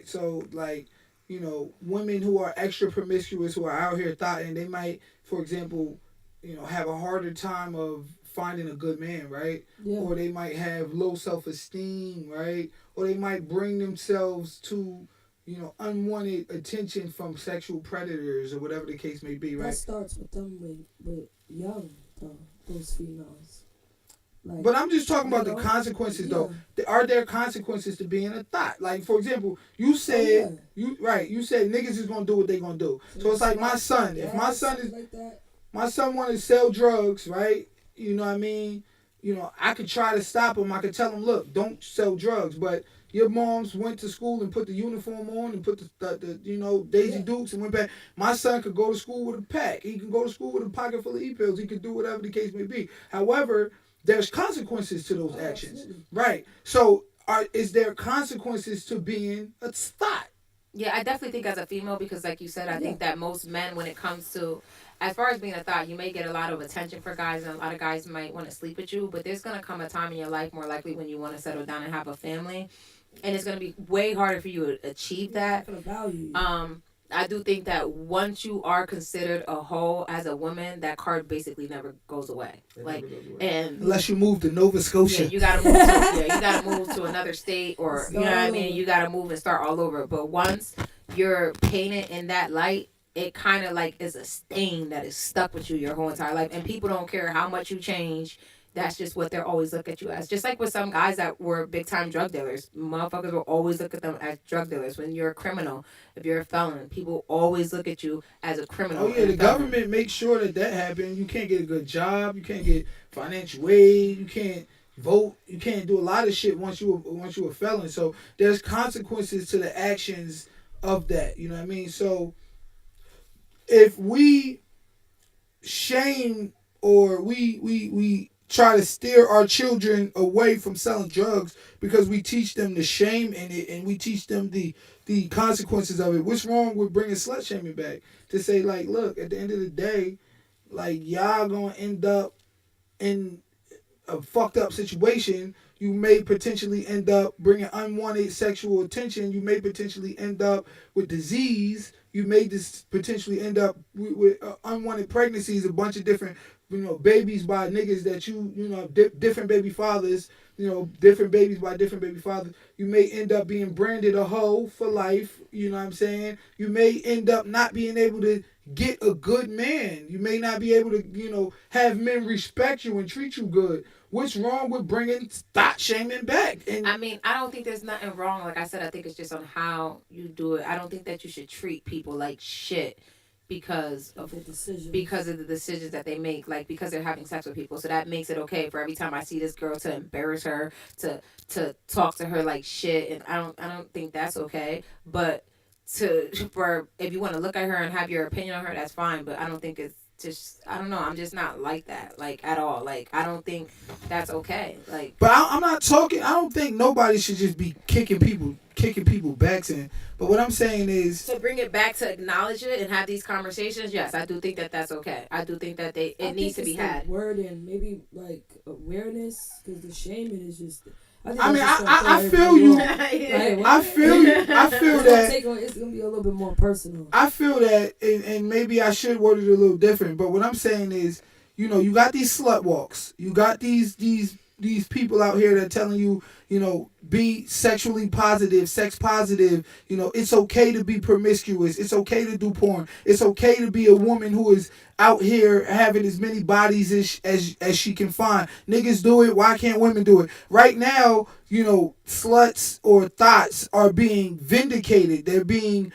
B: So, like, you know, women who are extra promiscuous, who are out here thotting, they might, for example, you know, have a harder time of finding a good man, right? Yeah. Or they might have low self-esteem, right? Or they might bring themselves to, you know, unwanted attention from sexual predators or whatever the case may be, right?
D: That starts with them with young, though, those females. Like,
B: but I'm just talking about the consequences, though. Are there consequences to being a thought? Like, for example, you said you said niggas is gonna do what they gonna do. So it's like my son. If my son is like that, my son want to sell drugs, right? You know what I mean? You know, I could try to stop him. I could tell him, look, don't sell drugs, but your moms went to school and put the uniform on and put the you know, Daisy Dukes and went back. My son could go to school with a pack. He can go to school with a pocket full of E-pills. He could do whatever the case may be. However, there's consequences to those actions. Absolutely. Right. So is there consequences to being a thought?
C: Yeah, I definitely think as a female, because like you said, I think that most men, when it comes to, as far as being a thought, you may get a lot of attention for guys, and a lot of guys might want to sleep with you, but there's going to come a time in your life, more likely when you want to settle down and have a family, and it's going to be way harder for you to achieve that. I do think that once you are considered a hoe as a woman, that card basically never goes away. And
B: unless you move to Nova Scotia,
C: you gotta move to another state, or you know what I mean. You gotta move and start all over. But once you're painted in that light, it kind of like is a stain that is stuck with you your whole entire life, and people don't care how much you change. That's just what they'll always look at you as. Just like with some guys that were big-time drug dealers. Motherfuckers will always look at them as drug dealers. When you're a criminal, if you're a felon, people always look at you as a criminal.
B: Oh, yeah, the government makes sure that happens. You can't get a good job. You can't get financial aid. You can't vote. You can't do a lot of shit once you're a felon. So there's consequences to the actions of that. You know what I mean? So if we shame or we try to steer our children away from selling drugs because we teach them the shame in it and we teach them the consequences of it. What's wrong with bringing slut shaming back? To say, like, look, at the end of the day, like, y'all gonna end up in a fucked up situation. You may potentially end up bringing unwanted sexual attention. You may potentially end up with disease. you may just potentially end up with unwanted pregnancies, a bunch of different, babies by niggas that different baby fathers, different babies by different baby fathers. You may end up being branded a hoe for life. You know what I'm saying? You may end up not being able to get a good man. You may not be able to, have men respect you and treat you good. What's wrong with bringing thought shaming back? And
C: I mean, I don't think there's nothing wrong. Like I said, I think it's just on how you do it. I don't think that you should treat people like shit because of the decisions that they make, like because they're having sex with people. So that makes it okay for every time I see this girl to embarrass her, to talk to her like shit, and I don't think that's okay. But for if you want to look at her and have your opinion on her, that's fine. But I don't think it's just, I don't know. I'm just not like that, like at all. Like I don't think that's okay. Like,
B: but I'm not talking. I don't think nobody should just be kicking people backs in. But what I'm saying is
C: to bring it back to acknowledge it and have these conversations. Yes, I do think that that's okay. I do think that it needs to be had.
D: Word and maybe like awareness, because the shaming is just.
B: I feel you. I feel you. I feel that
D: it's gonna be a little bit more personal.
B: I feel that, and maybe I should word it a little different. But what I'm saying is, you got these slut walks. You got these people out here that are telling you, be sexually positive, sex positive. It's okay to be promiscuous. It's okay to do porn. It's okay to be a woman who is out here having as many bodies as she can find. Niggas do it. Why can't women do it? Right now, sluts or thoughts are being vindicated. They're being,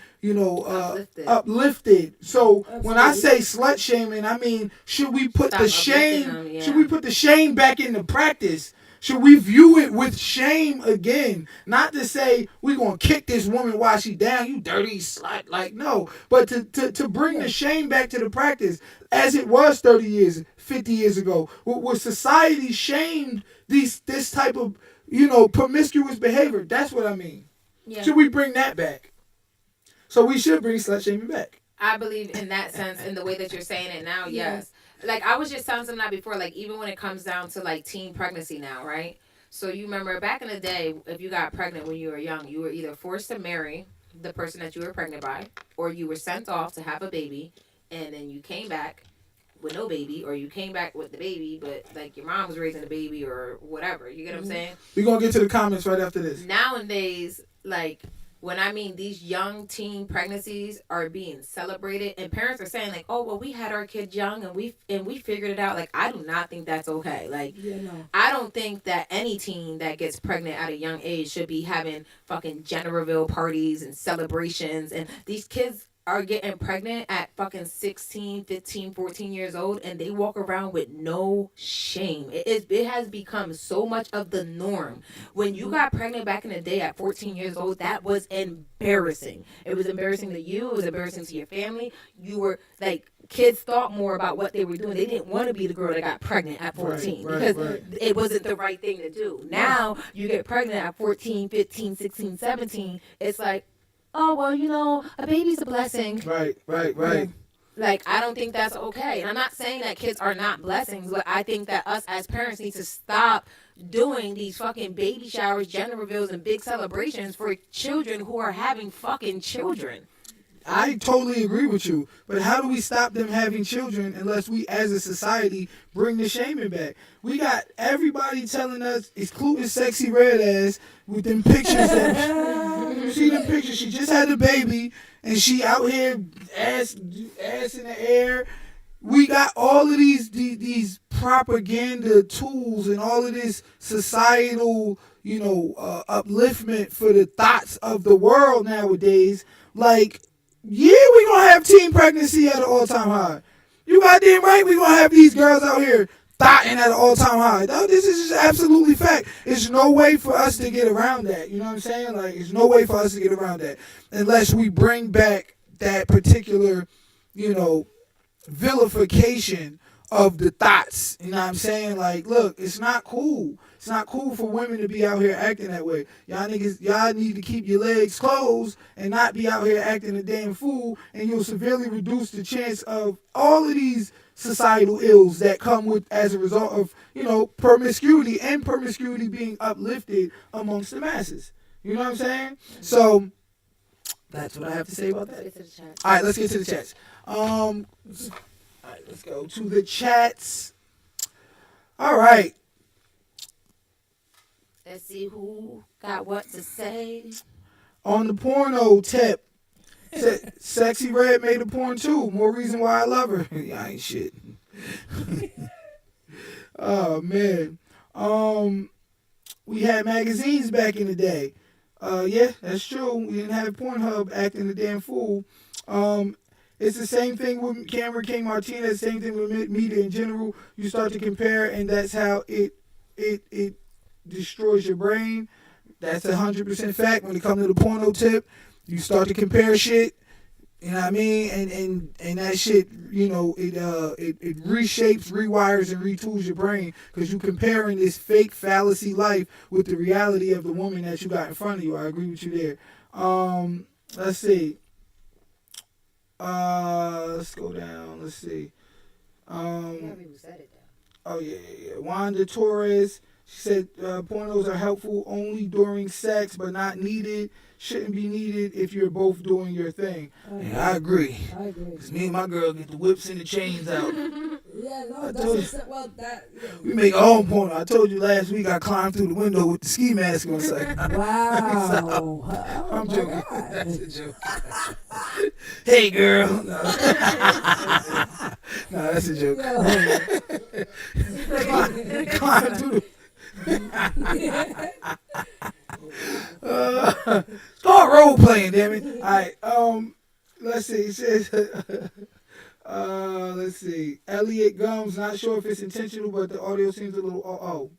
B: uplifted. So absolutely. When I say slut shaming, I mean, should we put the shame? Should we put the shame back into practice? Should we view it with shame again? Not to say we're going to kick this woman while she down, you dirty slut. Like, no. But to bring the shame back to the practice as it was 30 years, 50 years ago, where society shamed this type of, promiscuous behavior. That's what I mean. Yeah. Should we bring that back? So we should bring slut shaming back.
C: I believe in that sense, in the way that you're saying it now, yes. Like, I was just telling something that before, like, even when it comes down to, like, teen pregnancy now, right? So you remember back in the day, if you got pregnant when you were young, you were either forced to marry the person that you were pregnant by, or you were sent off to have a baby, and then you came back with no baby, or you came back with the baby, but, like, your mom was raising the baby or whatever. You get what I'm saying?
B: We're going to get to the comments right after this.
C: Nowadays, like, when I mean these young teen pregnancies are being celebrated, and parents are saying like, "Oh, well, we had our kids young and we figured it out." Like, I do not think that's okay. Like, I don't think that any teen that gets pregnant at a young age should be having fucking gender reveal parties and celebrations. And these kids are getting pregnant at fucking 16, 15, 14 years old, and they walk around with no shame. It has become so much of the norm. When you got pregnant back in the day at 14 years old, that was embarrassing. It was embarrassing to you. It was embarrassing to your family. You were like, kids thought more about what they were doing. They didn't want to be the girl that got pregnant at 14 because it wasn't the right thing to do. Now you get pregnant at 14, 15, 16, 17. It's like, oh, well, a baby's a blessing.
B: Right.
C: Like, I don't think that's okay. And I'm not saying that kids are not blessings, but I think that us as parents need to stop doing these fucking baby showers, gender reveals, and big celebrations for children who are having fucking children.
B: I totally agree with you. But how do we stop them having children unless we as a society bring the shaming back? We got everybody telling us, including Sexy Red Ass, with them pictures. You see them pictures? She just had a baby and she out here ass in the air. We got all of these propaganda tools and all of this societal, upliftment for the thoughts of the world nowadays. Like, yeah, we gonna have teen pregnancy at an all-time high. You goddamn right we gonna have these girls out here thotting at an all-time high. This is just absolutely fact. There's no way for us to get around that. You know what I'm saying? Like, there's no way for us to get around that unless we bring back that particular, vilification of the thoughts. You know what I'm saying? Like, look, it's not cool. It's not cool for women to be out here acting that way. Y'all niggas, y'all need to keep your legs closed and not be out here acting a damn fool, and you'll severely reduce the chance of all of these societal ills that come with as a result of, promiscuity and promiscuity being uplifted amongst the masses. You know what I'm saying? So That's what I have to say about that.
C: Let's get to the chat.
B: All right, let's get to the chats. All right, let's go to the chats. All right.
C: Let's see who got what to say.
B: On the porno tip, Sexy Red made a porn too. More reason why I love her. I ain't shit. Oh man. We had magazines back in the day. Yeah, that's true. We didn't have Pornhub acting a damn fool. It's the same thing with Cameron King Martinez. Same thing with media in general. You start to compare, and that's how it destroys your brain. That's 100% fact. When it comes to the porno tip, you start to compare shit. You know what I mean? And that shit, you know, it reshapes, rewires, and retools your brain because you're comparing this fake fallacy life with the reality of the woman that you got in front of you. I agree with you there. Let's see. Let's go down. Let's see. Oh yeah. Wanda Torres. She said pornos are helpful only during sex, but not needed. Shouldn't be needed if you're both doing your thing. I agree. Because me and my girl get the whips and the chains out.
D: Yeah, no,
B: we make our own porno. I told you last week I climbed through the window with the ski mask on. Like,
D: wow.
B: I'm joking. That's a joke. Hey, girl. No, that's a joke. Climb through the... Start role playing, damn it. All right, let's see. It says, let's see. Elliot Gums, not sure if it's intentional, but the audio seems a little.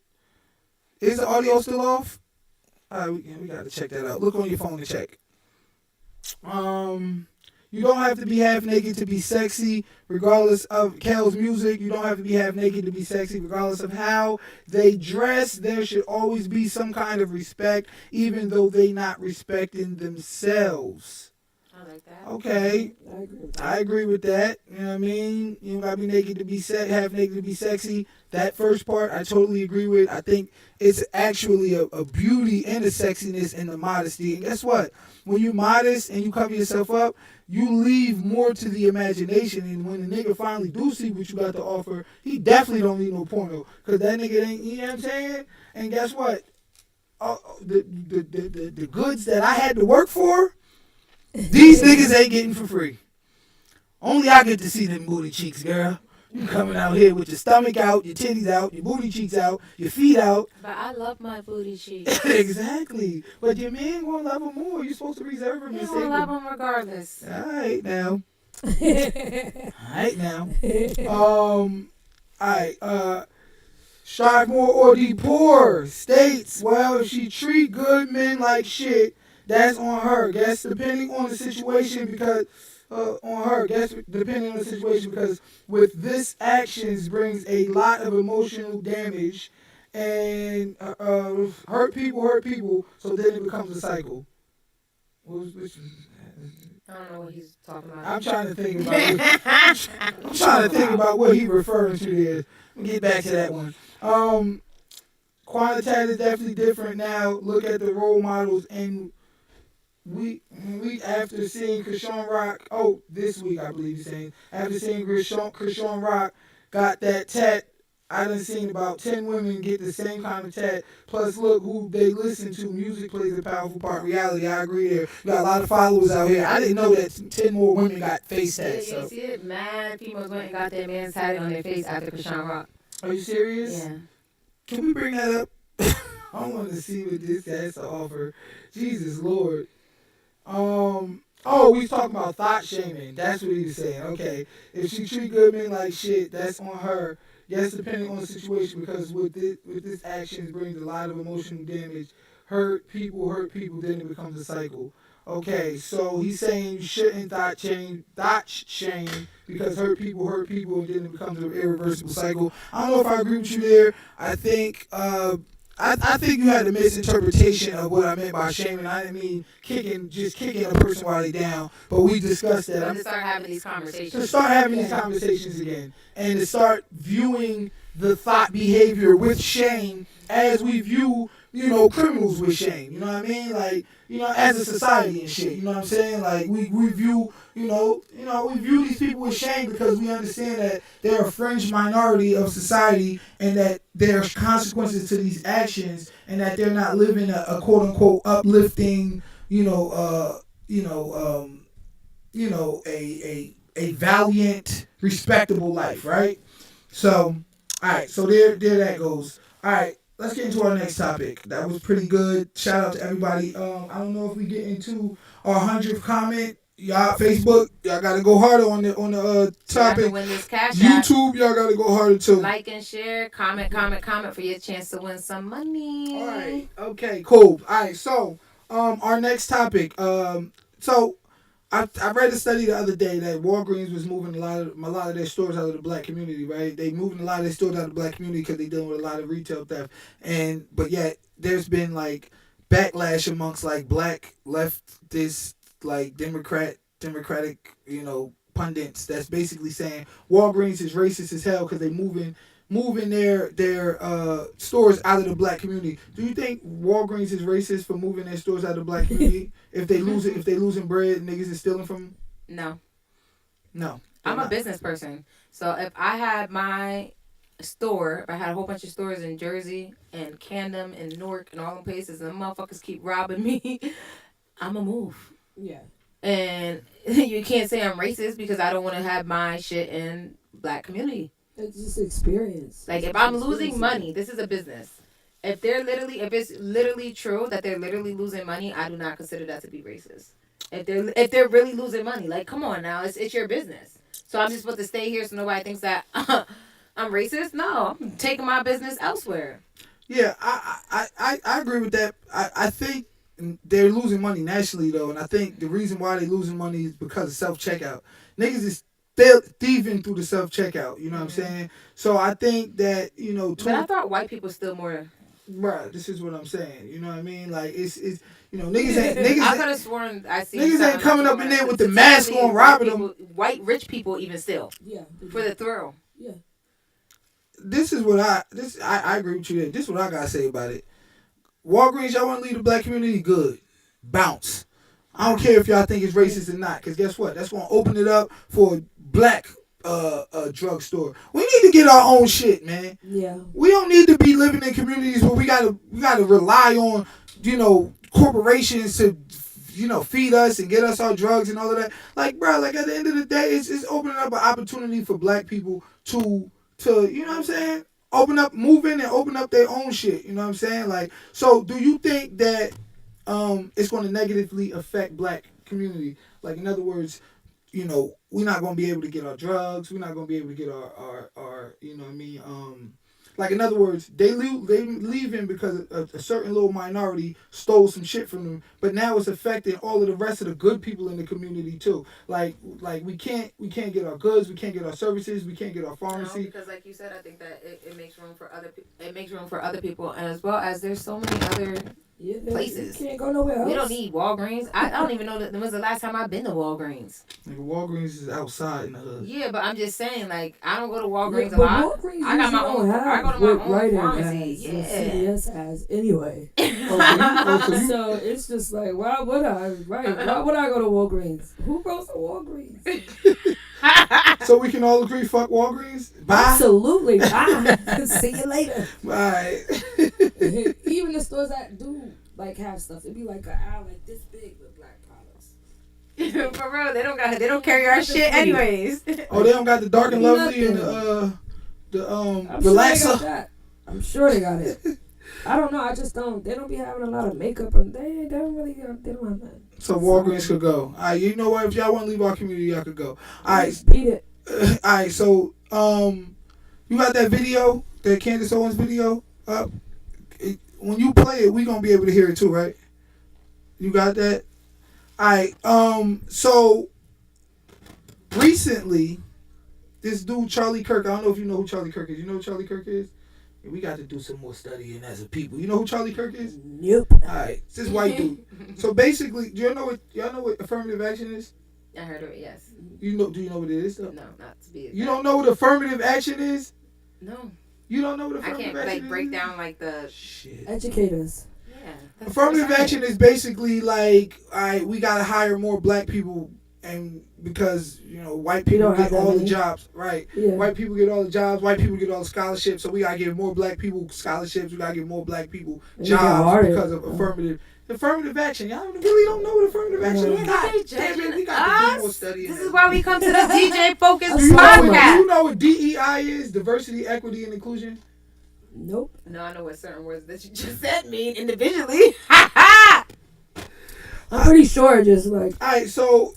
B: Is the audio still off? All right, we got to check that out. Look on your phone and check. You don't have to be half naked to be sexy, regardless of Kel's music. You don't have to be half naked to be sexy, regardless of how they dress. There should always be some kind of respect, even though they not respecting themselves.
C: I like that.
B: Okay, I agree with that. You know what I mean? You don't gotta be naked to be half naked to be sexy. That first part, I totally agree with. I think it's actually a beauty and a sexiness and the modesty. And guess what? When you're modest and you cover yourself up, you leave more to the imagination. And when the nigga finally do see what you got to offer, he definitely don't need no porno. Because that nigga ain't, you know what I'm saying? And guess what? The goods that I had to work for, these niggas ain't getting for free. Only I get to see them booty cheeks, girl. You coming out here with your stomach out, your titties out, your booty cheeks out, your feet out.
C: But I love my booty cheeks.
B: Exactly. But your man gonna love them more. You're supposed to reserve them.
C: He gonna love them regardless.
B: All right now. All right. Strive more or be poor states, well, if she treat good men like shit, that's on her. Guess depending on the situation because because with this actions brings a lot of emotional damage and hurt people, so then it becomes a cycle.
C: I don't know what he's talking about.
B: I'm trying to think about what he's referring to there. Let me get back to that one. Quantitat is definitely different now. Look at the role models and we after seeing Krishan Rock, this week I believe you're saying, after seeing Krishan Rock got that tat, I done seen about 10 women get the same kind of tat. Plus, look who they listen to. Music plays a powerful part. Reality, I agree there. You got a lot of followers out here. I didn't know that 10 more women got face tats.
C: You see it? Mad females went and got their man's tatted on their face after Krishan Rock.
B: Are you serious?
C: Yeah.
B: Can we bring that up? I want to see what this has to offer. Jesus Lord. We was talking about thought shaming. That's what he was saying. Okay. If she treat good men like shit, that's on her. Yes, depending on the situation, because with this action brings a lot of emotional damage. Hurt people, then it becomes a cycle. Okay, so he's saying you shouldn't thought shame because hurt people, and then it becomes an irreversible cycle. I don't know if I agree with you there. I think I think you had a misinterpretation of what I meant by shaming. I didn't mean kicking a person while they down, but we discussed that.
C: To start having these conversations.
B: To start having these conversations again, and to start viewing the thought behavior with shame as we view criminals with shame. You know what I mean? Like, as a society and shit. You know what I'm saying? Like we view, we view these people with shame because we understand that they're a fringe minority of society and that there's consequences to these actions and that they're not living a quote unquote uplifting, a valiant, respectable life, right? So, all right, so there that goes. All right, let's get into our next topic. That was pretty good. Shout out to everybody. I don't know if we get into our 100th comment. Y'all, Facebook, y'all gotta go harder on the topic.
C: Win this cash
B: YouTube, y'all gotta go harder too.
C: Like and share, comment for your chance to win some money.
B: All right, okay, cool. All right, so our next topic. So I read a study the other day that Walgreens was moving a lot of their stores out of the black community, right? They moving a lot of their stores out of the black community because they dealing with a lot of retail theft, but yet there's been like backlash amongst like black leftist like democratic pundits that's basically saying Walgreens is racist as hell because they moving their stores out of the black community. Do you think Walgreens is racist for moving their stores out of the black community? If they losing bread, niggas is stealing from them? No.
C: I'm a business person. So if I had my store, if I had a whole bunch of stores in Jersey and Camden and Newark and all them places and them motherfuckers keep robbing me, I'ma move.
D: Yeah.
C: And you can't say I'm racist because I don't want to have my shit in black community.
D: It's just experience.
C: Like if I'm losing money, this is a business. If it's literally true that they're literally losing money, I do not consider that to be racist. If they're really losing money, like come on now, it's your business. So I'm just supposed to stay here so nobody thinks that I'm racist? No, I'm taking my business elsewhere.
B: Yeah, I agree with that. I think they're losing money nationally though, and I think the reason why they're losing money is because of self-checkout. Niggas is thieving through the self-checkout, you know what I'm saying? So I think that,
C: But I thought white people still more.
B: Bruh, this is what I'm saying. You know what I mean? Like it's niggas ain't
C: I could have sworn I see
B: niggas ain't coming up in there with the mask on robbing them.
C: White rich people even still.
D: Yeah.
C: For the thrill.
D: Yeah.
B: This is what I agree with you there. This is what I gotta say about it. Walgreens, y'all want to leave the black community? Good. Bounce. I don't care if y'all think it's racist or not, because guess what? That's going to open it up for a black drugstore. We need to get our own shit, man.
D: Yeah.
B: We don't need to be living in communities where we gotta rely on, corporations to, feed us and get us our drugs and all of that. Like, bro, like at the end of the day, it's opening up an opportunity for black people to you know what I'm saying? Move in and open up their own shit. You know what I'm saying? Like, so do you think that it's going to negatively affect black community? Like, in other words, we're not going to be able to get our drugs. We're not going to be able to get our you know what I mean? Like, in other words, they leaving because a certain little minority stole some shit from them, but now it's affecting all of the rest of the good people in the community too. Like we can't get our goods, we can't get our services, we can't get our pharmacy.
C: No, because like you said, I think that it makes room for other people. It makes room for other people, and as well as there's so many other places.
D: You can't go nowhere else.
C: We don't need Walgreens. I don't even know when was the last time I've been to Walgreens.
B: Like, Walgreens is outside in the hood.
C: Yeah, but I'm just saying, like, I don't go to Walgreens
D: a
C: lot.
D: Walgreens
C: I got my own. I go to my own
D: right
C: pharmacy.
D: Yeah. CVS has anyway. So it's just like, why would I? Right? Why would I go to Walgreens? Who goes to Walgreens?
B: So we can all agree, fuck Walgreens? Bye.
D: Absolutely. Bye. See you later.
B: Bye.
D: Even the stores that do like have stuff, it'd be like an aisle like this big with black products.
C: For real, they don't carry our shit anyways.
B: Oh, they don't got the Dark and Lovely and the relaxer.
D: I'm sure they got it. I don't know. I just don't. They don't be having a lot of makeup, and they don't really. They don't have that.
B: So Walgreens could go. All right, you know what? If y'all want to leave our community, y'all could go. All right,
D: beat it.
B: All right, so you got that video, that Candace Owens video up? When you play it, we gonna be able to hear it too, right? You got that? All right. So recently, this dude Charlie Kirk. I don't know if you know who Charlie Kirk is. You know who Charlie Kirk is? We got to do some more studying as a people. You know who Charlie Kirk is?
D: Nope.
B: All right, it's this white dude. So basically, do y'all know what affirmative action is?
C: I heard of it. Yes.
B: Do you know what it is though?
C: No, not to be.
B: You don't know what affirmative action is?
C: No.
B: You don't know what
C: I
B: affirmative
C: can't
B: action is?
C: break down the
B: Shit.
D: Educators.
C: yeah.
B: Affirmative action is basically we gotta hire more black people, and because white people get all the jobs, right?
D: Yeah.
B: White people get all the jobs, white people get all the scholarships, so we gotta give more black people scholarships. We gotta give more black people jobs because of affirmative action. Y'all really don't know what affirmative action is. God damn it, we got to do more studying.
C: This is why we come to the DJ Focus
B: Do you
C: podcast.
B: know what DEI is? Diversity, equity, and inclusion.
D: Nope.
C: No, I know what certain words that you just said mean individually.
D: I'm pretty sure just like.
B: All right, so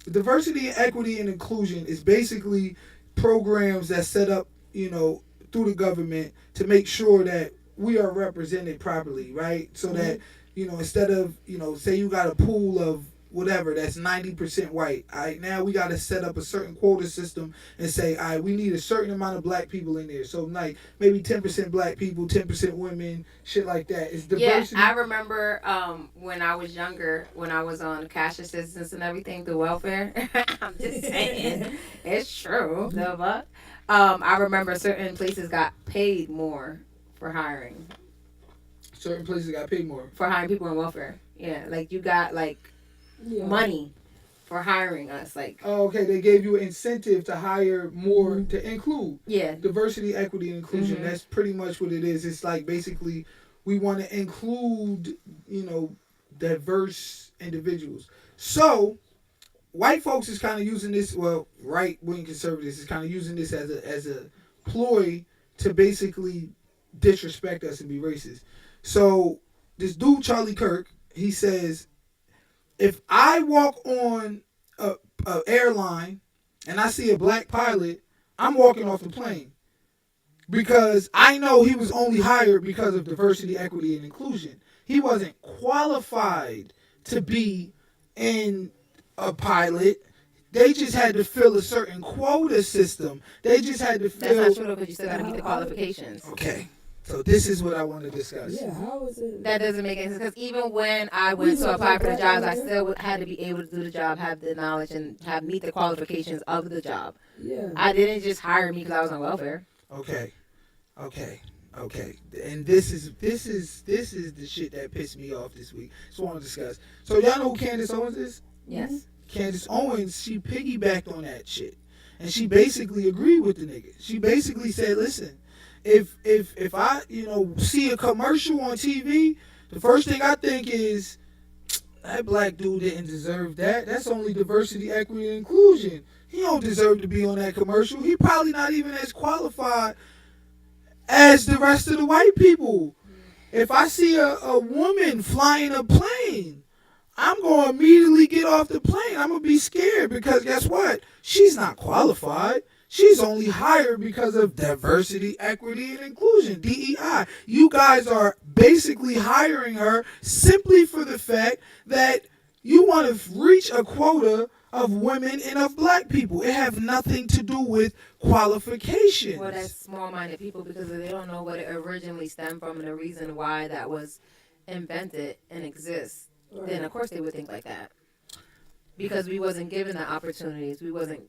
B: diversity, equity, and inclusion is basically programs that set up, through the government to make sure that we are represented properly, right? So that, instead of, say you got a pool of whatever that's 90% white, all right, now we got to set up a certain quota system and say, all right, we need a certain amount of black people in there. So like maybe 10% black people, 10% women, shit like that. It's diversity.
C: Yeah, I remember when I was younger, when I was on cash assistance and everything, the welfare. I'm just saying, it's true. The fuck. I remember certain places got paid more for hiring.
B: Certain places got paid more
C: for hiring people in welfare. Yeah, like you got money for hiring us.
B: Okay, they gave you an incentive to hire more to include.
C: Yeah,
B: diversity, equity, and inclusion. That's pretty much what it is. It's like basically we want to include diverse individuals. So white folks is kind of using this. Well, right wing conservatives is kind of using this as a ploy to basically disrespect us and be racist. So this dude Charlie Kirk, he says, if I walk on a airline and I see a black pilot, I'm walking off the plane because I know he was only hired because of diversity, equity, and inclusion. He wasn't qualified to be in a pilot. They just had to fill a certain quota system. They just had to fill.
C: That's not true because you still got to meet the qualifications.
B: Okay. So this is what I want to discuss.
D: Yeah, how is it?
C: That doesn't make any sense because even when I went to apply for the jobs, I still had to be able to do the job, have the knowledge, and meet the qualifications of the job.
D: Yeah.
C: I didn't just hire me because I was on welfare.
B: Okay. And this is the shit that pissed me off this week. So I want to discuss. So y'all know who Candace Owens is?
C: Yes.
B: Candace Owens, she piggybacked on that shit, and she basically agreed with the nigga. She basically said, listen. If I see a commercial on TV, the first thing I think is that black dude didn't deserve that. That's only diversity, equity, and inclusion. He don't deserve to be on that commercial. He probably not even as qualified as the rest of the white people. If I see a woman flying a plane, I'm going to immediately get off the plane. I'm going to be scared because guess what? She's not qualified. She's only hired because of diversity, equity, and inclusion, DEI. You guys are basically hiring her simply for the fact that you want to reach a quota of women and of black people. It have nothing to do with qualifications.
C: Well, that's small-minded people because they don't know what it originally stemmed from and the reason why that was invented and exists. Right. Then, of course, they would think like that. Because we wasn't given the opportunities. We wasn't,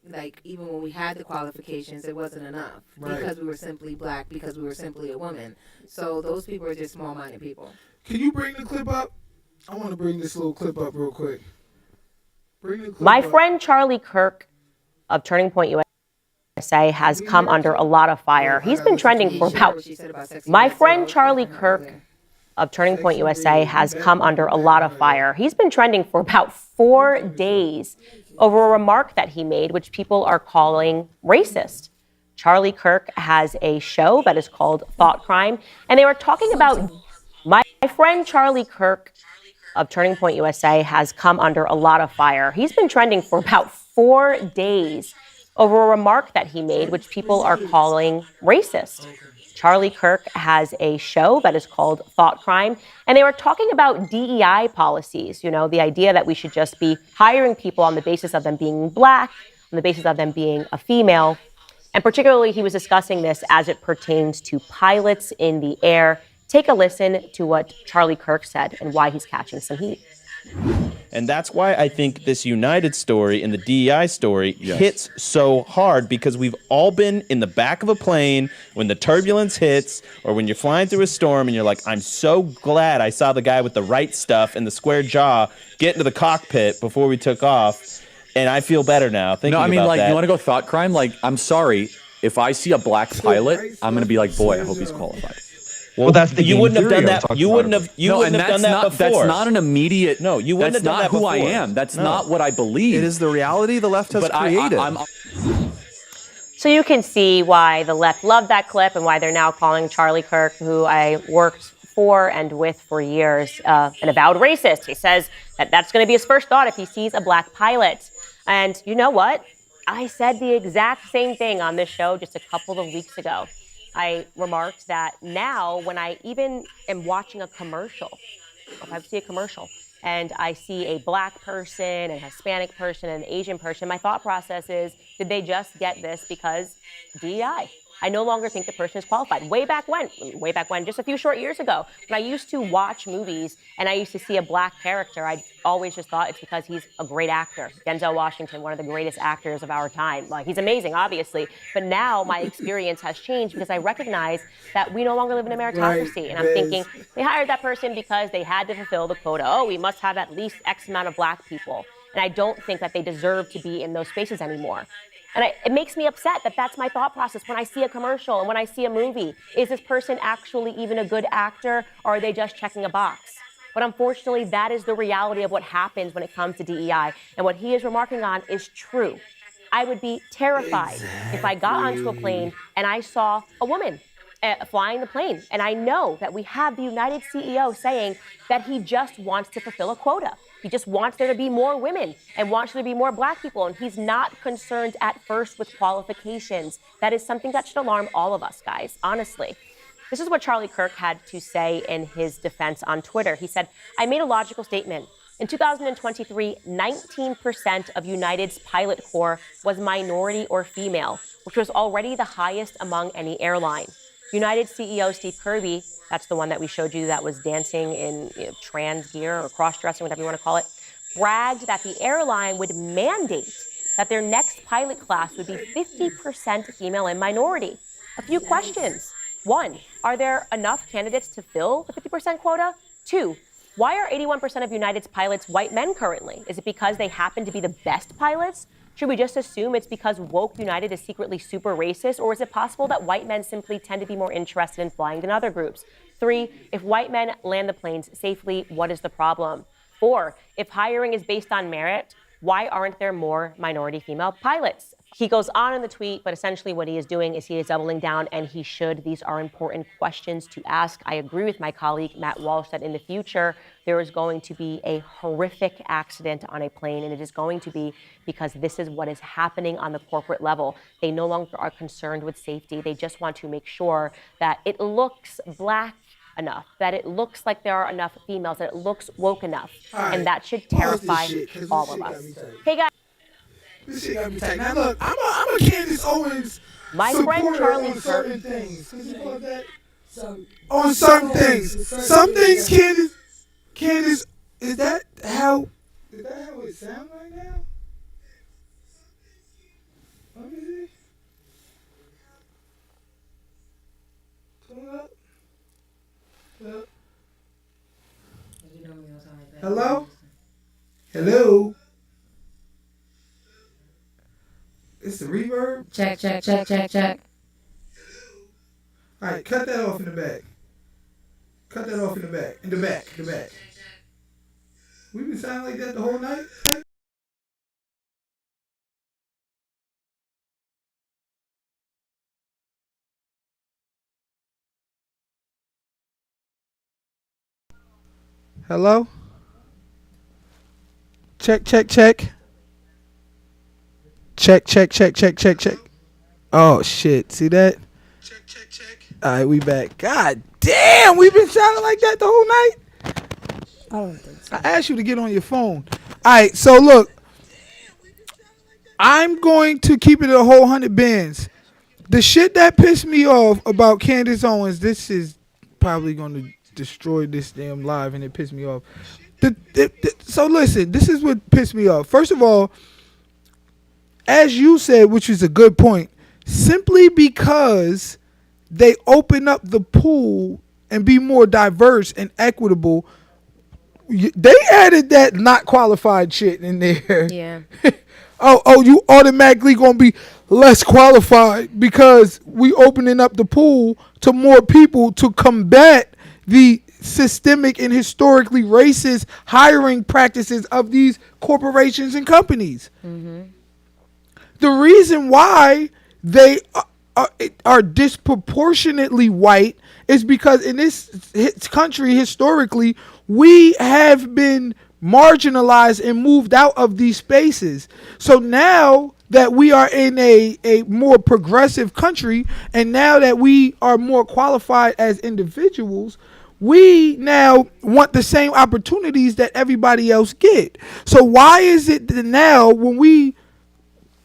C: even when we had the qualifications, it wasn't enough. Right. Because we were simply black, because we were simply a woman. So those people are just small-minded people.
B: Can you bring the clip up? I want to bring this little clip up real quick. Bring the clip
E: My
B: up.
E: friend Charlie Kirk of Turning Point USA has come under a lot of fire. He's been trending for about... My friend Charlie Kirk of Turning Point USA has come under a lot of fire. He's been trending for about 4 days over a remark that he made, which people are calling racist. Charlie Kirk has a show that is called Thought Crime, and they were talking about my friend Charlie Kirk of Turning Point USA has come under a lot of fire. He's been trending for about 4 days over a remark that he made, which people are calling racist. Charlie Kirk has a show that is called Thought Crime, and they were talking about DEI policies, the idea that we should just be hiring people on the basis of them being black, on the basis of them being a female. And particularly, he was discussing this as it pertains to pilots in the air. Take a listen to what Charlie Kirk said and why he's catching some heat.
F: And that's why I think this United story and the DEI story hits so hard, because we've all been in the back of a plane when the turbulence hits, or when you're flying through a storm and you're like, I'm so glad I saw the guy with the right stuff and the square jaw get into the cockpit before we took off. And I feel better now thinking about that.
G: No, I mean, like, you want to go thought crime? Like, I'm sorry. If I see a black pilot, I'm going to be like, boy, I hope he's qualified.
F: Well, that's the you wouldn't have done that. You wouldn't have. You wouldn't have done that before.
G: That's not an immediate.
F: No, you wouldn't have done that before.
G: That's not who I am. That's not what I believe.
H: It is the reality the left has created.
E: So you can see why the left loved that clip and why they're now calling Charlie Kirk, who I worked for and with for years, an avowed racist. He says that that's going to be his first thought if he sees a black pilot. And you know what? I said the exact same thing on this show just a couple of weeks ago. I remarked that now when I even am watching a commercial, if I see a commercial and I see a black person, a Hispanic person, an Asian person, my thought process is, did they just get this because DEI? I no longer think the person is qualified. Way back when, just a few short years ago, when I used to watch movies and I used to see a black character, I always just thought it's because he's a great actor. Denzel Washington, one of the greatest actors of our time. Like, he's amazing, obviously. But now my experience has changed because I recognize that we no longer live in a meritocracy. And I'm thinking, they hired that person because they had to fulfill the quota. Oh, we must have at least X amount of black people. And I don't think that they deserve to be in those spaces anymore. And it makes me upset that that's my thought process when I see a commercial and when I see a movie. Is this person actually even a good actor, or are they just checking a box? But unfortunately, that is the reality of what happens when it comes to DEI. And what he is remarking on is true. I would be terrified if I got onto a plane and I saw a woman flying the plane. And I know that we have the United CEO saying that he just wants to fulfill a quota. He just wants there to be more women and wants there to be more black people. And he's not concerned at first with qualifications. That is something that should alarm all of us, guys, honestly. This is what Charlie Kirk had to say in his defense on Twitter. He said, I made a logical statement. In 2023, 19% of United's pilot corps was minority or female, which was already the highest among any airline. United CEO Steve Kirby, that's the one that we showed you that was dancing in trans gear or cross-dressing, whatever you want to call it, bragged that the airline would mandate that their next pilot class would be 50% female and minority. A few questions. 1, are there enough candidates to fill the 50% quota? 2, why are 81% of United's pilots white men currently? Is it because they happen to be the best pilots? Should we just assume it's because woke United is secretly super racist, or is it possible that white men simply tend to be more interested in flying than other groups? 3, if white men land the planes safely, what is the problem? 4, if hiring is based on merit, why aren't there more minority female pilots? He goes on in the tweet, but essentially what he is doing is he is doubling down, and he should. These are important questions to ask. I agree with my colleague, Matt Walsh, that in the future, there is going to be a horrific accident on a plane, and it is going to be because this is what is happening on the corporate level. They no longer are concerned with safety. They just want to make sure that it looks black enough, that it looks like there are enough females, that it looks woke enough, and that should terrify all of us. Hey, guys.
B: This shit got me tight. Now look, I'm a Candace Owens supporter on certain things. On certain things. Some things, Candace, is that how it sounds right now? Let me see. Turn it up. Hello? Hello? It's the reverb?
C: Check.
B: All right, cut that off in the back. Cut that off in the back. In the back. We've been sounding like that the whole night? Hello? Check. Check. Oh, shit. See that? Check. All right, we back. God damn, we've been sounding like that the whole night?
D: I don't think so.
B: I asked you to get on your phone. All right, so look. I'm going to keep it a whole 100 bands. The shit that pissed me off about Candace Owens, this is probably going to destroy this damn live, and it pissed me off. So listen, this is what pissed me off. First of all, as you said, which is a good point, simply because they open up the pool and be more diverse and equitable, they added that not qualified shit in there.
C: Yeah.
B: oh, you automatically gonna be less qualified because we opening up the pool to more people to combat the systemic and historically racist hiring practices of these corporations and companies. Mm-hmm. The reason why they are disproportionately white is because in this country historically we have been marginalized and moved out of these spaces. So now that we are in a more progressive country, and now that we are more qualified as individuals, we now want the same opportunities that everybody else get. So why is it that now when we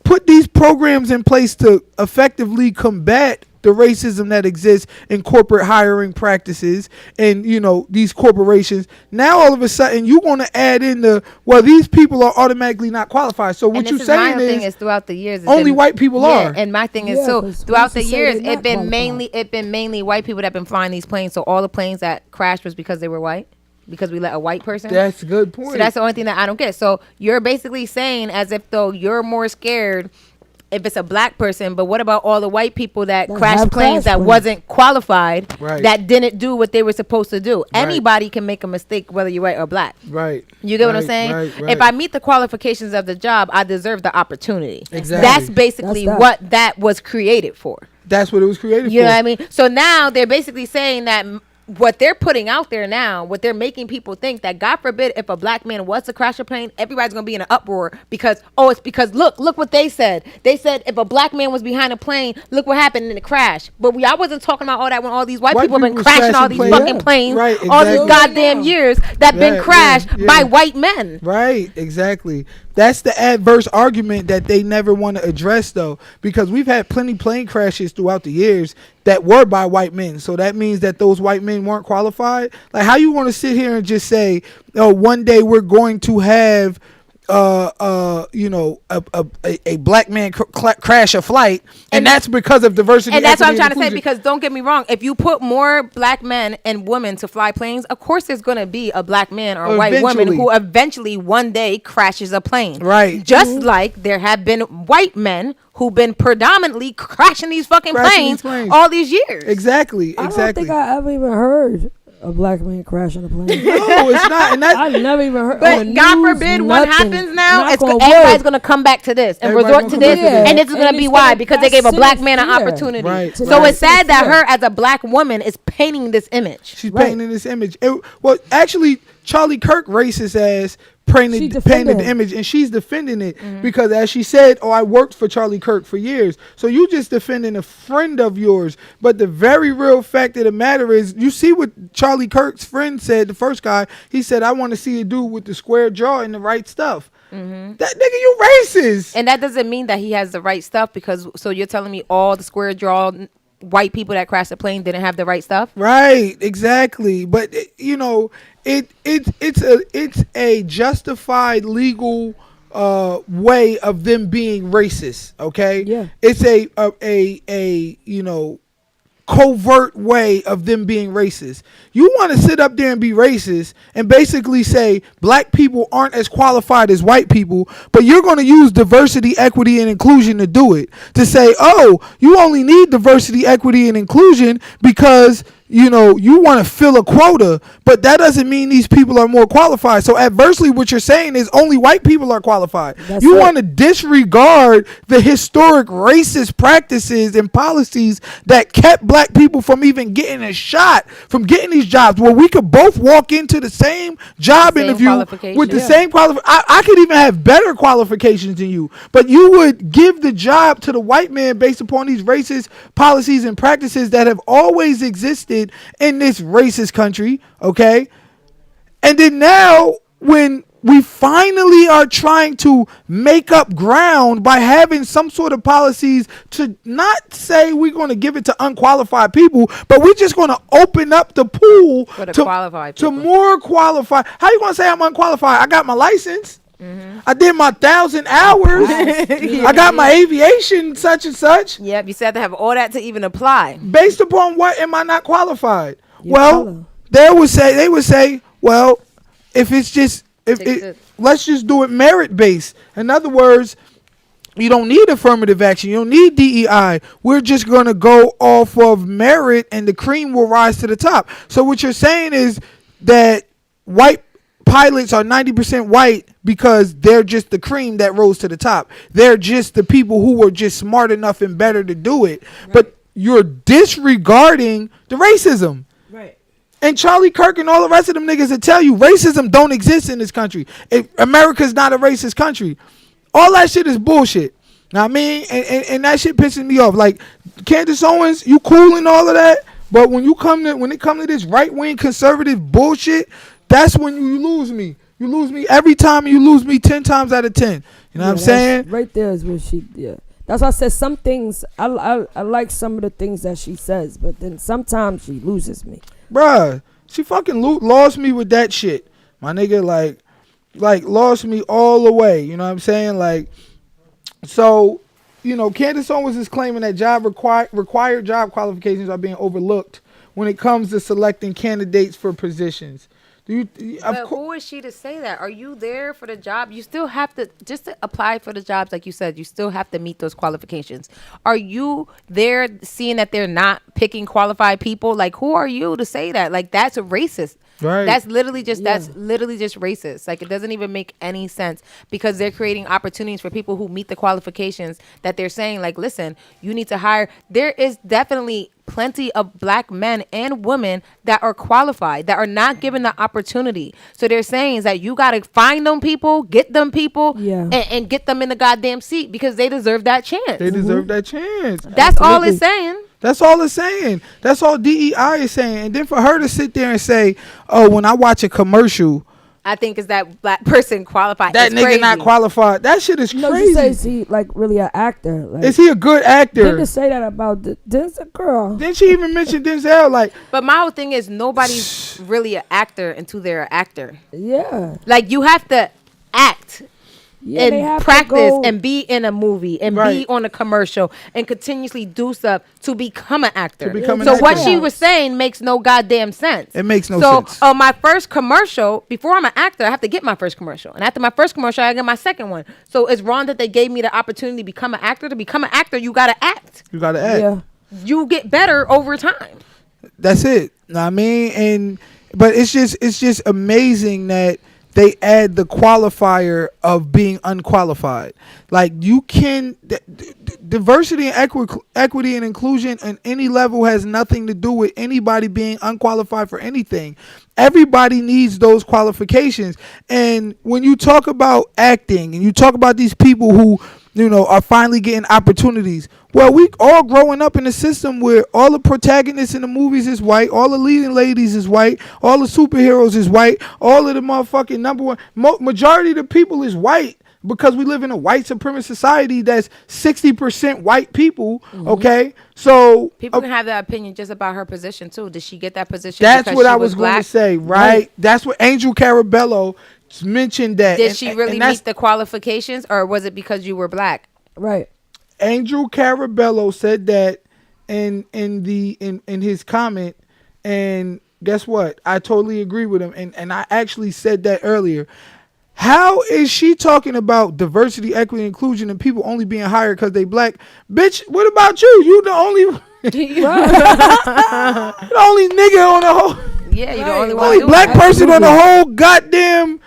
B: put these programs in place to effectively combat the racism that exists in corporate hiring practices and, you know, these corporations, now all of a sudden you want to add in these people are automatically not qualified. So what you're saying
C: is throughout the years
B: only white people are.
C: And my thing is throughout the years it been mainly white people that have been flying these planes. So all the planes that crashed was because they were white. Because we let a white person.
B: That's a good point.
C: So that's the only thing that I don't get. So you're basically saying as if though you're more scared if it's a black person, but what about all the white people that crashed planes that wasn't qualified, that didn't do what they were supposed to do? Anybody can make a mistake, whether you're white or black.
B: Right.
C: You get what I'm saying?
B: Right.
C: If I meet the qualifications of the job, I deserve the opportunity.
B: Exactly.
C: That's basically what that was created for.
B: That's what it was created for.
C: You know what I mean? So now they're basically saying that what they're putting out there now, what they're making people think that God forbid if a black man was to crash a plane, everybody's gonna be in an uproar because it's because look what they said. They said if a black man was behind a plane, look what happened in the crash. But I wasn't talking about all that when all these white people have been crashing all these fucking planes all these goddamn years that been crashed by white men.
B: Right, exactly. That's the adverse argument that they never want to address, though, because we've had plenty plane crashes throughout the years that were by white men. So that means that those white men weren't qualified. Like, how you want to sit here and just say, "Oh, one day we're going to have, a black man crash a flight," and that's because of diversity.
C: And that's what I'm trying to say. Because don't get me wrong, if you put more black men and women to fly planes, of course there's going to be a black man or a white woman who eventually one day crashes a plane.
B: Right.
C: Just like there have been white men who've been predominantly crashing these fucking planes all these years.
B: Exactly.
D: I don't think I ever even heard a black man crashing a plane.
B: No, it's not. And
D: I've never even heard.
C: But God forbid what happens now, everybody's going to come back to this and resort to this. And this is going to be why, because they gave a black man an opportunity.
B: Right.
C: So it's sad that her as a black woman is painting this image.
B: She's painting this image. Well, actually, Charlie Kirk racist ass painted the image, and she's defending it because, as she said, I worked for Charlie Kirk for years. So you just defending a friend of yours. But the very real fact of the matter is, you see what Charlie Kirk's friend said, the first guy, he said, "I want to see a dude with the square jaw and the right stuff." That nigga, you racist.
C: And that doesn't mean that he has the right stuff, because so you're telling me all the square jaw white people that crashed the plane didn't have the right stuff?
B: Right, exactly. But it's a justified legal way of them being racist. Okay.
D: Yeah.
B: It's a covert way of them being racist. You want to sit up there and be racist and basically say black people aren't as qualified as white people, but you're going to use diversity, equity, and inclusion to do it. To say, oh, you only need diversity, equity, and inclusion because you want to fill a quota, but that doesn't mean these people are more qualified. So adversely, what you're saying is only white people are qualified. You want to disregard the historic racist practices and policies that kept black people from even getting a shot, from getting these jobs where we could both walk into the same job interview with the same qualifications. I could even have better qualifications than you, but you would give the job to the white man based upon these racist policies and practices that have always existed in this racist country, okay? And then now, when we finally are trying to make up ground by having some sort of policies to not say we're going to give it to unqualified people, but we're just going to open up the pool to more qualified. How you going to say I'm unqualified? I got my license. Mm-hmm. I did my 1,000 hours. I got my aviation such and such.
C: Yep, you said to have all that to even apply.
B: Based upon what am I not qualified? They would say, well, if it's just let's just do it merit based. In other words, you don't need affirmative action. You don't need DEI. We're just going to go off of merit and the cream will rise to the top. So what you're saying is that white pilots are 90% white because they're just the cream that rose to the top. They're just the people who were just smart enough and better to do it. Right. But you're disregarding the racism. Right. And Charlie Kirk and all the rest of them niggas that tell you racism don't exist in this country. America's not a racist country. All that shit is bullshit. Know what I mean? And that shit pisses me off. Like, Candace Owens, you cool and all of that, but when it come to this right-wing conservative bullshit, that's when you lose me. You lose me every time. You lose me 10 times out of 10. You know what I'm saying?
D: Right there is where she, That's why I said some things, I like some of the things that she says, but then sometimes she loses me.
B: Bruh, she fucking lost me with that shit. My nigga, like lost me all the way. You know what I'm saying? Like, so, Candace Owens is claiming that required job qualifications are being overlooked when it comes to selecting candidates for positions.
C: But who is she to say that? Are you there for the job? You still have to, just to apply for the jobs, like you said, you still have to meet those qualifications. Are you there seeing that they're not picking qualified people? Like, who are you to say that? Like, that's racist. Right. That's literally just racist. Like, it doesn't even make any sense because they're creating opportunities for people who meet the qualifications that they're saying, like, listen, you need to hire. There is definitely plenty of black men and women that are qualified, that are not given the opportunity. So they're saying is that you got to find them people, get them people, and get them in the goddamn seat because they deserve that chance.
B: They deserve that chance.
C: That's all it's saying.
B: That's all it's saying. That's all DEI is saying. And then for her to sit there and say, oh, when I watch a commercial,
C: I think is that black person qualified.
B: That nigga crazy. Not qualified. That shit is crazy.
D: You say, is he like really an actor? Like,
B: is he a good actor?
D: Didn't say that about Denzel girl.
B: Didn't she even mention Denzel? Like,
C: but my whole thing is nobody's really an actor until they're an actor.
D: Yeah.
C: Like, you have to act. And practice and be in a movie and be on a commercial and continuously do stuff to become an actor. So what she was saying makes no goddamn sense.
B: It makes no sense.
C: So my first commercial, before I'm an actor, I have to get my first commercial. And after my first commercial, I get my second one. So it's wrong that they gave me the opportunity to become an actor. To become an actor, you got to act.
B: You got to act.
D: Yeah.
C: You get better over time.
B: That's it. I mean, but it's just amazing that they add the qualifier of being unqualified. Like, you can diversity and equity and inclusion on any level has nothing to do with anybody being unqualified for anything. Everybody needs those qualifications. And when you talk about acting and you talk about these people who, are finally getting opportunities. Well, we all growing up in a system where all the protagonists in the movies is white, all the leading ladies is white, all the superheroes is white, all of the motherfucking number one, majority of the people is white because we live in a white supremacist society that's 60% white people, okay? So
C: people can have that opinion just about her position too. Did she get that position?
B: That's what I was going to say, right? That's what Angel Carabello mentioned that.
C: Did she really meet the qualifications, or was it because you were black?
D: Right.
B: Angel Carabello said that in his comment, and guess what? I totally agree with him, and I actually said that earlier. How is she talking about diversity, equity, inclusion, and people only being hired because they black? Bitch, what about you? You the only the only nigga on the whole.
C: Yeah, you're the only
B: black person on the whole goddamn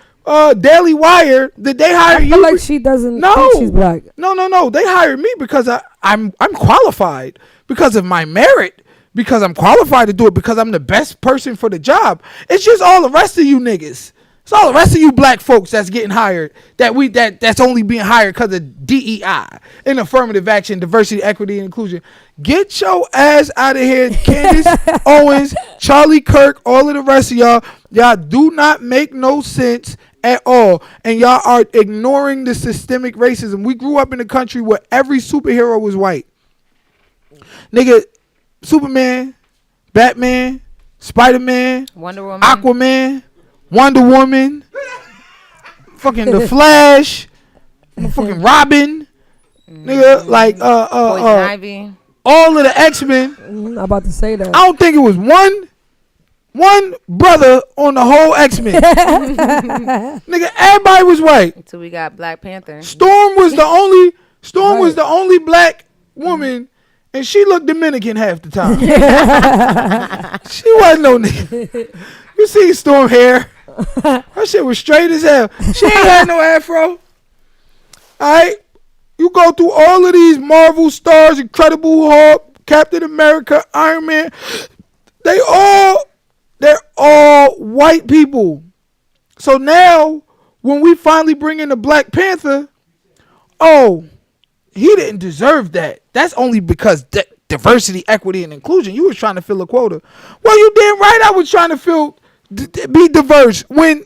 B: Daily Wire. Did they hire you?
D: I feel like she doesn't think she's black.
B: No. They hired me because I'm qualified, because of my merit, because I'm qualified to do it, because I'm the best person for the job. It's just all the rest of you niggas. It's all the rest of you black folks that's getting hired that's only being hired because of DEI and affirmative action, diversity, equity, and inclusion. Get your ass out of here, Candace Owens, Charlie Kirk, all of the rest of y'all. Y'all do not make no sense, at all. And y'all are ignoring the systemic racism. We grew up in a country where every superhero was white. Nigga, Superman, Batman, Spider-Man,
C: Wonder Woman,
B: Aquaman, Wonder Woman, fucking The Flash, fucking Robin, nigga, like
C: Poison Ivy.
B: all of the X-Men.
D: I'm about to say that.
B: I don't think it was one brother on the whole X-Men. Nigga, everybody was white.
C: Until we got Black Panther.
B: Storm was the only black woman, and she looked Dominican half the time. She wasn't no nigga. You see Storm hair? Her shit was straight as hell. She ain't had no afro. Alright? You go through all of these Marvel stars, Incredible Hulk, Captain America, Iron Man. They're all white people. So now, when we finally bring in the Black Panther, oh, he didn't deserve that. That's only because diversity, equity, and inclusion. You was trying to fill a quota. Well, you damn right I was trying to be diverse when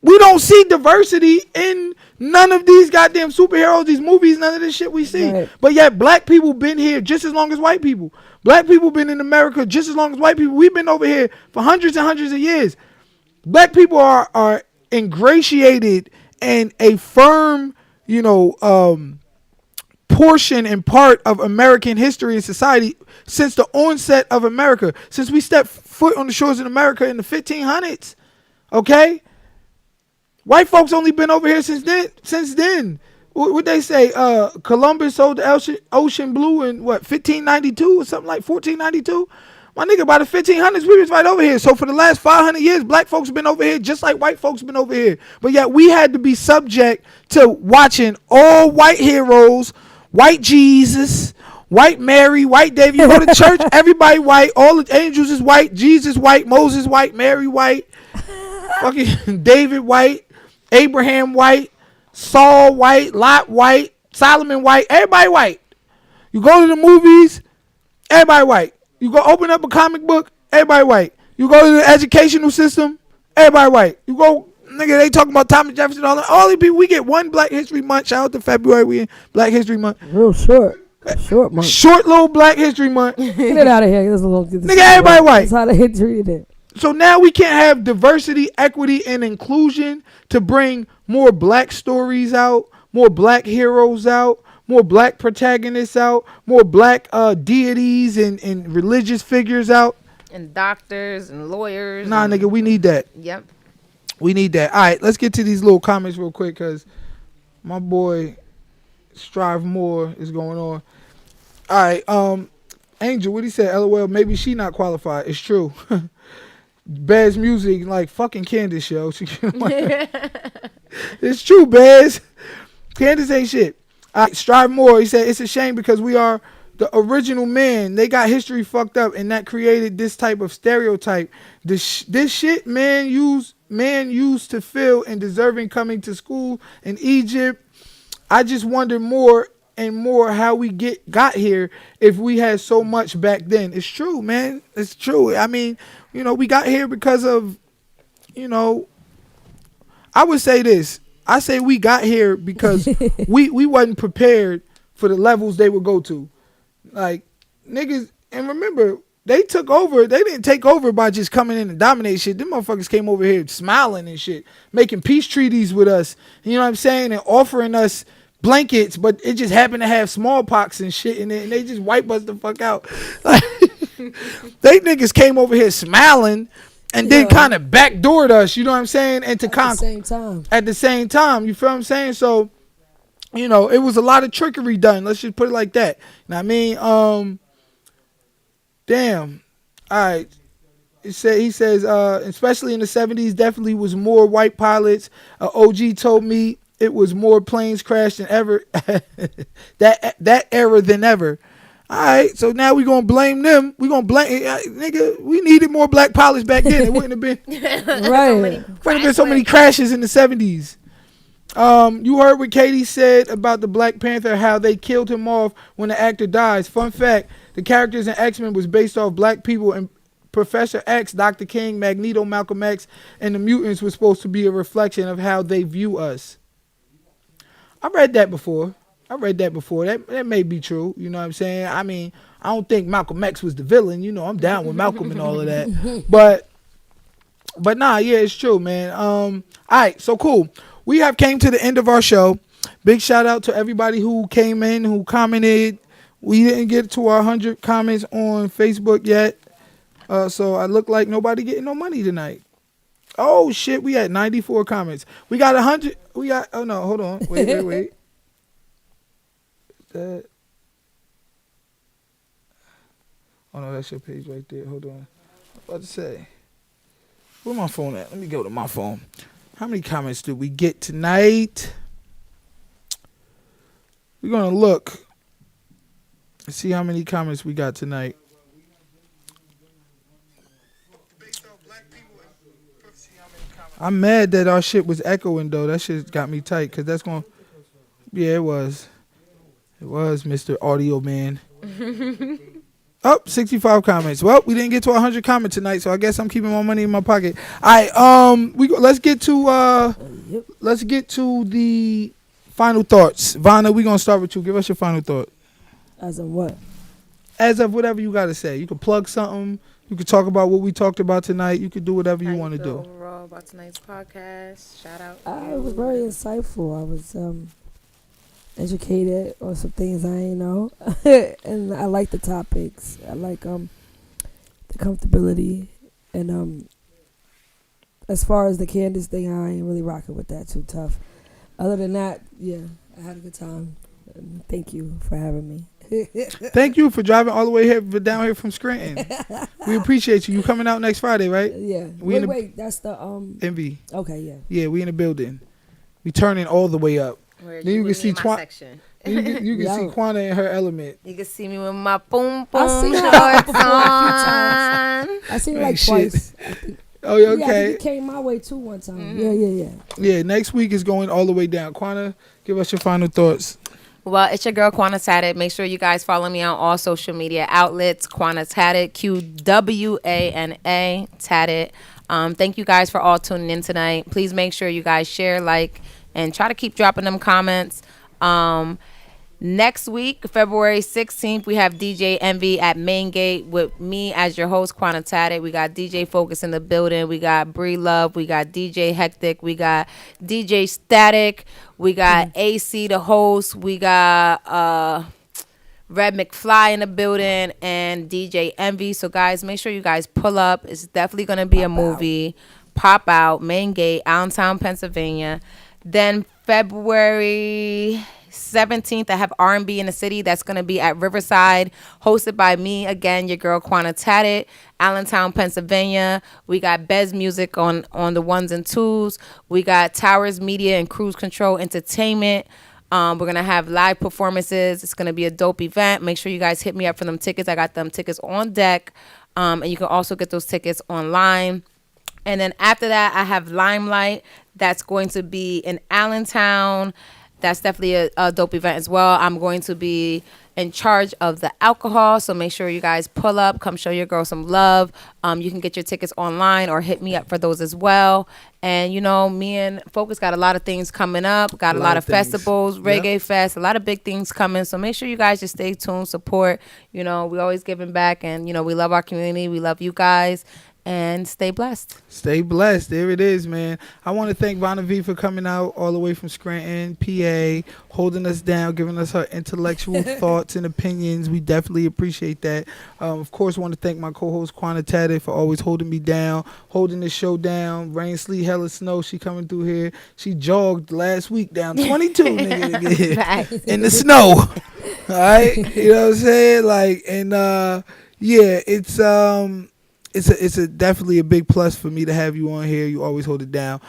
B: we don't see diversity in none of these goddamn superheroes, these movies, none of this shit we see. Right. But yet black people been here just as long as white people. Black people been in America just as long as white people. We've been over here for hundreds and hundreds of years. Black people are ingratiated and a firm, portion and part of American history and society since the onset of America. Since we stepped foot on the shores of America in the 1500s. Okay? White folks only been over here since then. What they say? Columbus sold the ocean blue in 1592 or something like 1492. My nigga, by the 1500s, we was right over here. So for the last 500 years, black folks been over here just like white folks been over here. But yet we had to be subject to watching all white heroes, white Jesus, white Mary, white David. You go to church, everybody white. All the angels is white. Jesus white. Moses white. Mary white. Fucking David white. Abraham white. Saul white. Lot white. Solomon white. Everybody white. You go to the movies, everybody white. You go open up a comic book, everybody white. You go to the educational system, everybody white. You go, nigga, they talking about Thomas Jefferson, all these people. We get one Black History Month. Shout out to February, we in Black History Month.
D: Real short month.
B: Short little Black History Month.
D: Get it out of here.
B: Nigga, everybody white.
D: That's how they treated it.
B: So now we can't have diversity, equity, and inclusion to bring more black stories out, more black heroes out, more black protagonists out, more black deities and religious figures out.
C: And doctors and lawyers.
B: Nah, nigga, we need that.
C: Yep.
B: We need that. All right, let's get to these little comments real quick because my boy Strive More is going on. All right, Angel, what he said? LOL, maybe she not qualified. It's true. Bez music like fucking Candace, yo. It's true, Bez. Candace ain't shit. Strive More, he said, it's a shame because we are the original man. They got history fucked up and that created this type of stereotype. This shit man used to feel and deserving coming to school in Egypt. I just wonder more and more how we got here if we had so much back then. It's true, man. It's true. I mean, we got here because of, I would say this. I say we got here because we wasn't prepared for the levels they would go to. Like, niggas, and remember, they took over. They didn't take over by just coming in and dominating shit. Them motherfuckers came over here smiling and shit, making peace treaties with us. You know what I'm saying? And offering us blankets, but it just happened to have smallpox and shit in it, and they just wipe us the fuck out. Like, they niggas came over here smiling. And then kind of backdoored us, you know what I'm saying? And to at the same time, you feel what I'm saying? So, it was a lot of trickery done. Let's just put it like that. You know what I mean? Damn. All right. He says, especially in the 70s, definitely was more white pilots. OG told me it was more planes crashed than ever. that era than ever. All right, so now we're going to blame them. We're going to blame, nigga, we needed more black pilots back then. It wouldn't have been,
D: right.
B: So many crashes in the 70s. You heard what Katie said about the Black Panther, how they killed him off when the actor dies. Fun fact, the characters in X-Men was based off black people and Professor X, Dr. King, Magneto, Malcolm X, and the mutants were supposed to be a reflection of how they view us. I read that before. That may be true. You know what I'm saying? I mean, I don't think Malcolm X was the villain. You know, I'm down with Malcolm and all of that. But nah, yeah, it's true, man. All right, so cool. We have came to the end of our show. Big shout out to everybody who came in, who commented. We didn't get to our 100 comments on Facebook yet. So I look like nobody getting no money tonight. Oh shit, we had 94 comments. We got 100. Oh no, hold on. Wait. Oh no, that's your page right there. Hold on. I was about to say. Where my phone at? Let me go to my phone. How many comments did we get tonight? We're gonna look and see how many comments we got tonight. I'm mad that our shit was echoing though. That shit got me tight because that's going. Yeah, it was. It was Mr. Audio Man. 65 comments. Well, we didn't get to 100 comments tonight, so I guess I'm keeping my money in my pocket. All right, let's get to the final thoughts. Vanna, we're gonna start with you. Give us your final thought.
D: As of what?
B: As of whatever you gotta say. You can plug something. You can talk about what we talked about tonight. You can do whatever you want to do.
C: Overall about tonight's podcast. Shout out.
D: It was very insightful. I was educated on some things I ain't know, and I like the topics. I like the comfortability, and as far as the Candace thing, I ain't really rocking with that too tough. Other than that, yeah, I had a good time. Thank you for having me.
B: Thank you for driving all the way here down here from Scranton. We appreciate you. You coming out next Friday, right?
D: Yeah. Wait, that's the
B: Envy.
D: Okay, yeah.
B: Yeah, we in the building. We turning all the way up.
C: Where
B: then you can see
C: section.
B: You can see Quana in her element.
C: You can see me with my boom boom
D: I seen
C: shorts
D: her
C: on.
D: I seen it like twice.
B: Oh, yeah, okay.
D: Yeah, I think it came my way too one time.
C: Mm-hmm.
B: Yeah, next week is going all the way down. Quana, give us your final thoughts.
C: Well, it's your girl Quana Tatted. Make sure you guys follow me on all social media outlets. Quana Tatted, QWANA Tatted. Thank you guys for all tuning in tonight. Please make sure you guys share, like, and try to keep dropping them comments. Next week, February 16th, we have DJ Envy at Main Gate with me as your host, Quana Tatted. We got DJ Focus in the building. We got Bree Love. We got DJ Hectic. We got DJ Static. We got AC, the host. We got Red McFly in the building and DJ Envy. So, guys, make sure you guys pull up. It's definitely going to be a movie. Pop out, Main Gate, Allentown, Pennsylvania. Then February 17th, I have R&B in the City. That's going to be at Riverside, hosted by me, again, your girl Quana Tatted, Allentown, Pennsylvania. We got Bez Music on the ones and twos. We got Towers Media and Cruise Control Entertainment. We're going to have live performances. It's going to be a dope event. Make sure you guys hit me up for them tickets. I got them tickets on deck. And you can also get those tickets online. And then after that, I have Limelight. That's going to be in Allentown. That's definitely a dope event as well. I'm going to be in charge of the alcohol, so make sure you guys pull up, come show your girl some love. You can get your tickets online or hit me up for those as well. And, you know, me and Focus got a lot of things coming up, got a lot of festivals, Reggae Fest, a lot of big things coming. So make sure you guys just stay tuned, support. You know, we always giving back, and, you know, we love our community. We love you guys. And stay blessed.
B: Stay blessed. There it is, man. I want to thank Vanna V for coming out all the way from Scranton, PA, holding us down, giving us her intellectual thoughts and opinions. We definitely appreciate that. Of course, I want to thank my co-host, Quana Tatted, for always holding me down, holding the show down. Rain, sleet, hell, and snow. She coming through here. She jogged last week down 22, nigga, in the snow. All right? You know what I'm saying? Like, and, yeah, it's definitely a big plus for me to have you on here. You always hold it down.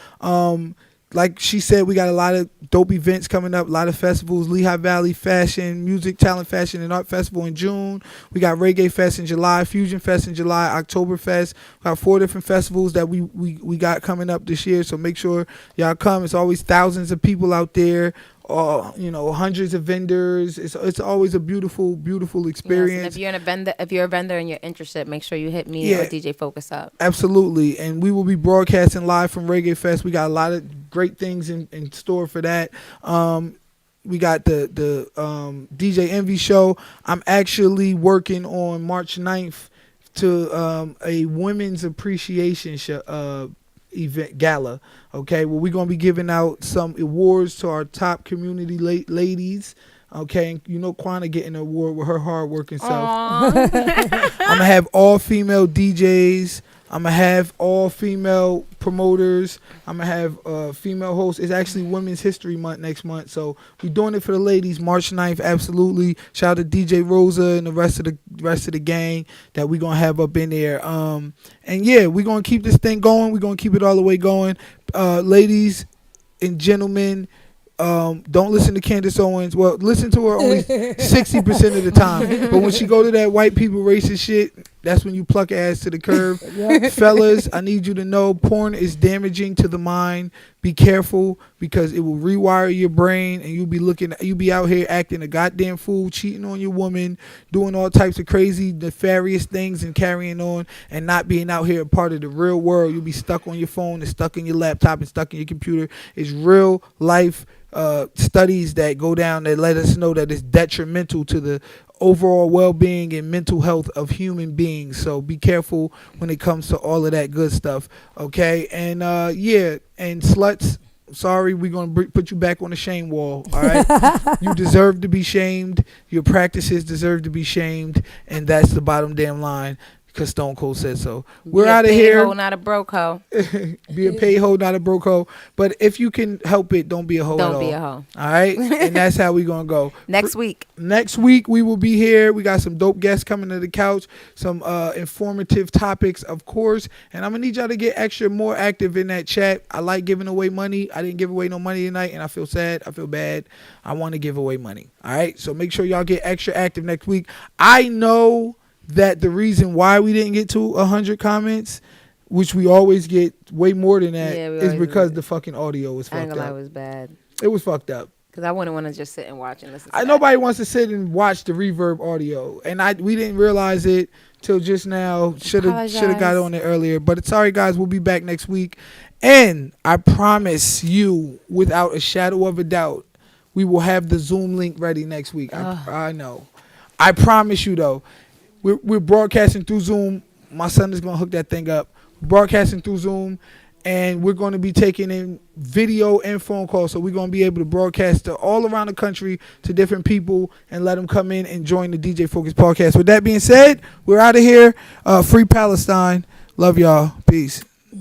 B: Like she said, we got a lot of dope events coming up, a lot of festivals. Lehigh Valley Fashion, Music, Talent, Fashion, and Art Festival in June. We got Reggae Fest in July, Fusion Fest in July, Oktoberfest. We got 4 different festivals that we got coming up this year, so make sure y'all come. It's always thousands of people out there hundreds of vendors. It's always a beautiful experience.
C: Yes, and if you're a vendor and you're interested, make sure you hit me or DJ Focus up.
B: Absolutely, and we will be broadcasting live from Reggae Fest. We got a lot of great things in store for that. We got the DJ Envy show. I'm actually working on March 9th to a women's appreciation show, event gala. Okay, well, we're gonna be giving out some awards to our top community ladies. Okay, and Quana getting an award with her hard working self. I'm gonna have all female DJs. I'm gonna have all female promoters. I'm gonna have female hosts. It's actually Women's History Month next month, so we're doing it for the ladies. March 9th, absolutely. Shout out to DJ Rosa and the rest of the gang that we're gonna have up in there. And yeah, we're gonna keep this thing going. We're gonna keep it all the way going. Ladies and gentlemen, don't listen to Candace Owens. Well, listen to her only 60% of the time. But when she go to that white people racist shit, that's when you pluck her ass to the curb. Fellas, I need you to know porn is damaging to the mind. Be careful, because it will rewire your brain, and you'll be out here acting a goddamn fool, cheating on your woman, doing all types of crazy, nefarious things and carrying on, and not being out here a part of the real world. You'll be stuck on your phone and stuck in your laptop and stuck in your computer. It's real life studies that go down that let us know that it's detrimental to the overall well-being and mental health of human beings. So be careful when it comes to all of that good stuff. Okay, and and sluts, sorry, we're gonna put you back on the shame wall. All right, you deserve to be shamed. Your practices deserve to be shamed, and that's the bottom damn line. Because Stone Cold said so. We're out of here.
C: Be a hoe, not a broke hoe.
B: Be a paid hoe, not a broke hoe. But if you can help it, don't be a hoe at all.
C: Don't be a hoe.
B: All right? And that's how we're going to go.
C: Next week
B: we will be here. We got some dope guests coming to the couch. Some informative topics, of course. And I'm going to need y'all to get more active in that chat. I like giving away money. I didn't give away no money tonight, and I feel sad. I feel bad. I want to give away money. All right? So make sure y'all get extra active next week. I know that the reason why we didn't get to 100 comments, which we always get way more than that, is because the fucking audio was fucked up.
C: It was bad.
B: It was fucked up.
C: Because I wouldn't want to just sit and watch and listen to
B: nobody wants to sit and watch the reverb audio. And we didn't realize it till just now. Should have got on it earlier. But sorry, guys. We'll be back next week. And I promise you, without a shadow of a doubt, we will have the Zoom link ready next week. I know. I promise you, though. We're broadcasting through Zoom. My son is going to hook that thing up. Broadcasting through Zoom. And we're going to be taking in video and phone calls. So we're going to be able to broadcast to all around the country to different people and let them come in and join the DJ Focus podcast. With that being said, we're out of here. Free Palestine. Love y'all. Peace.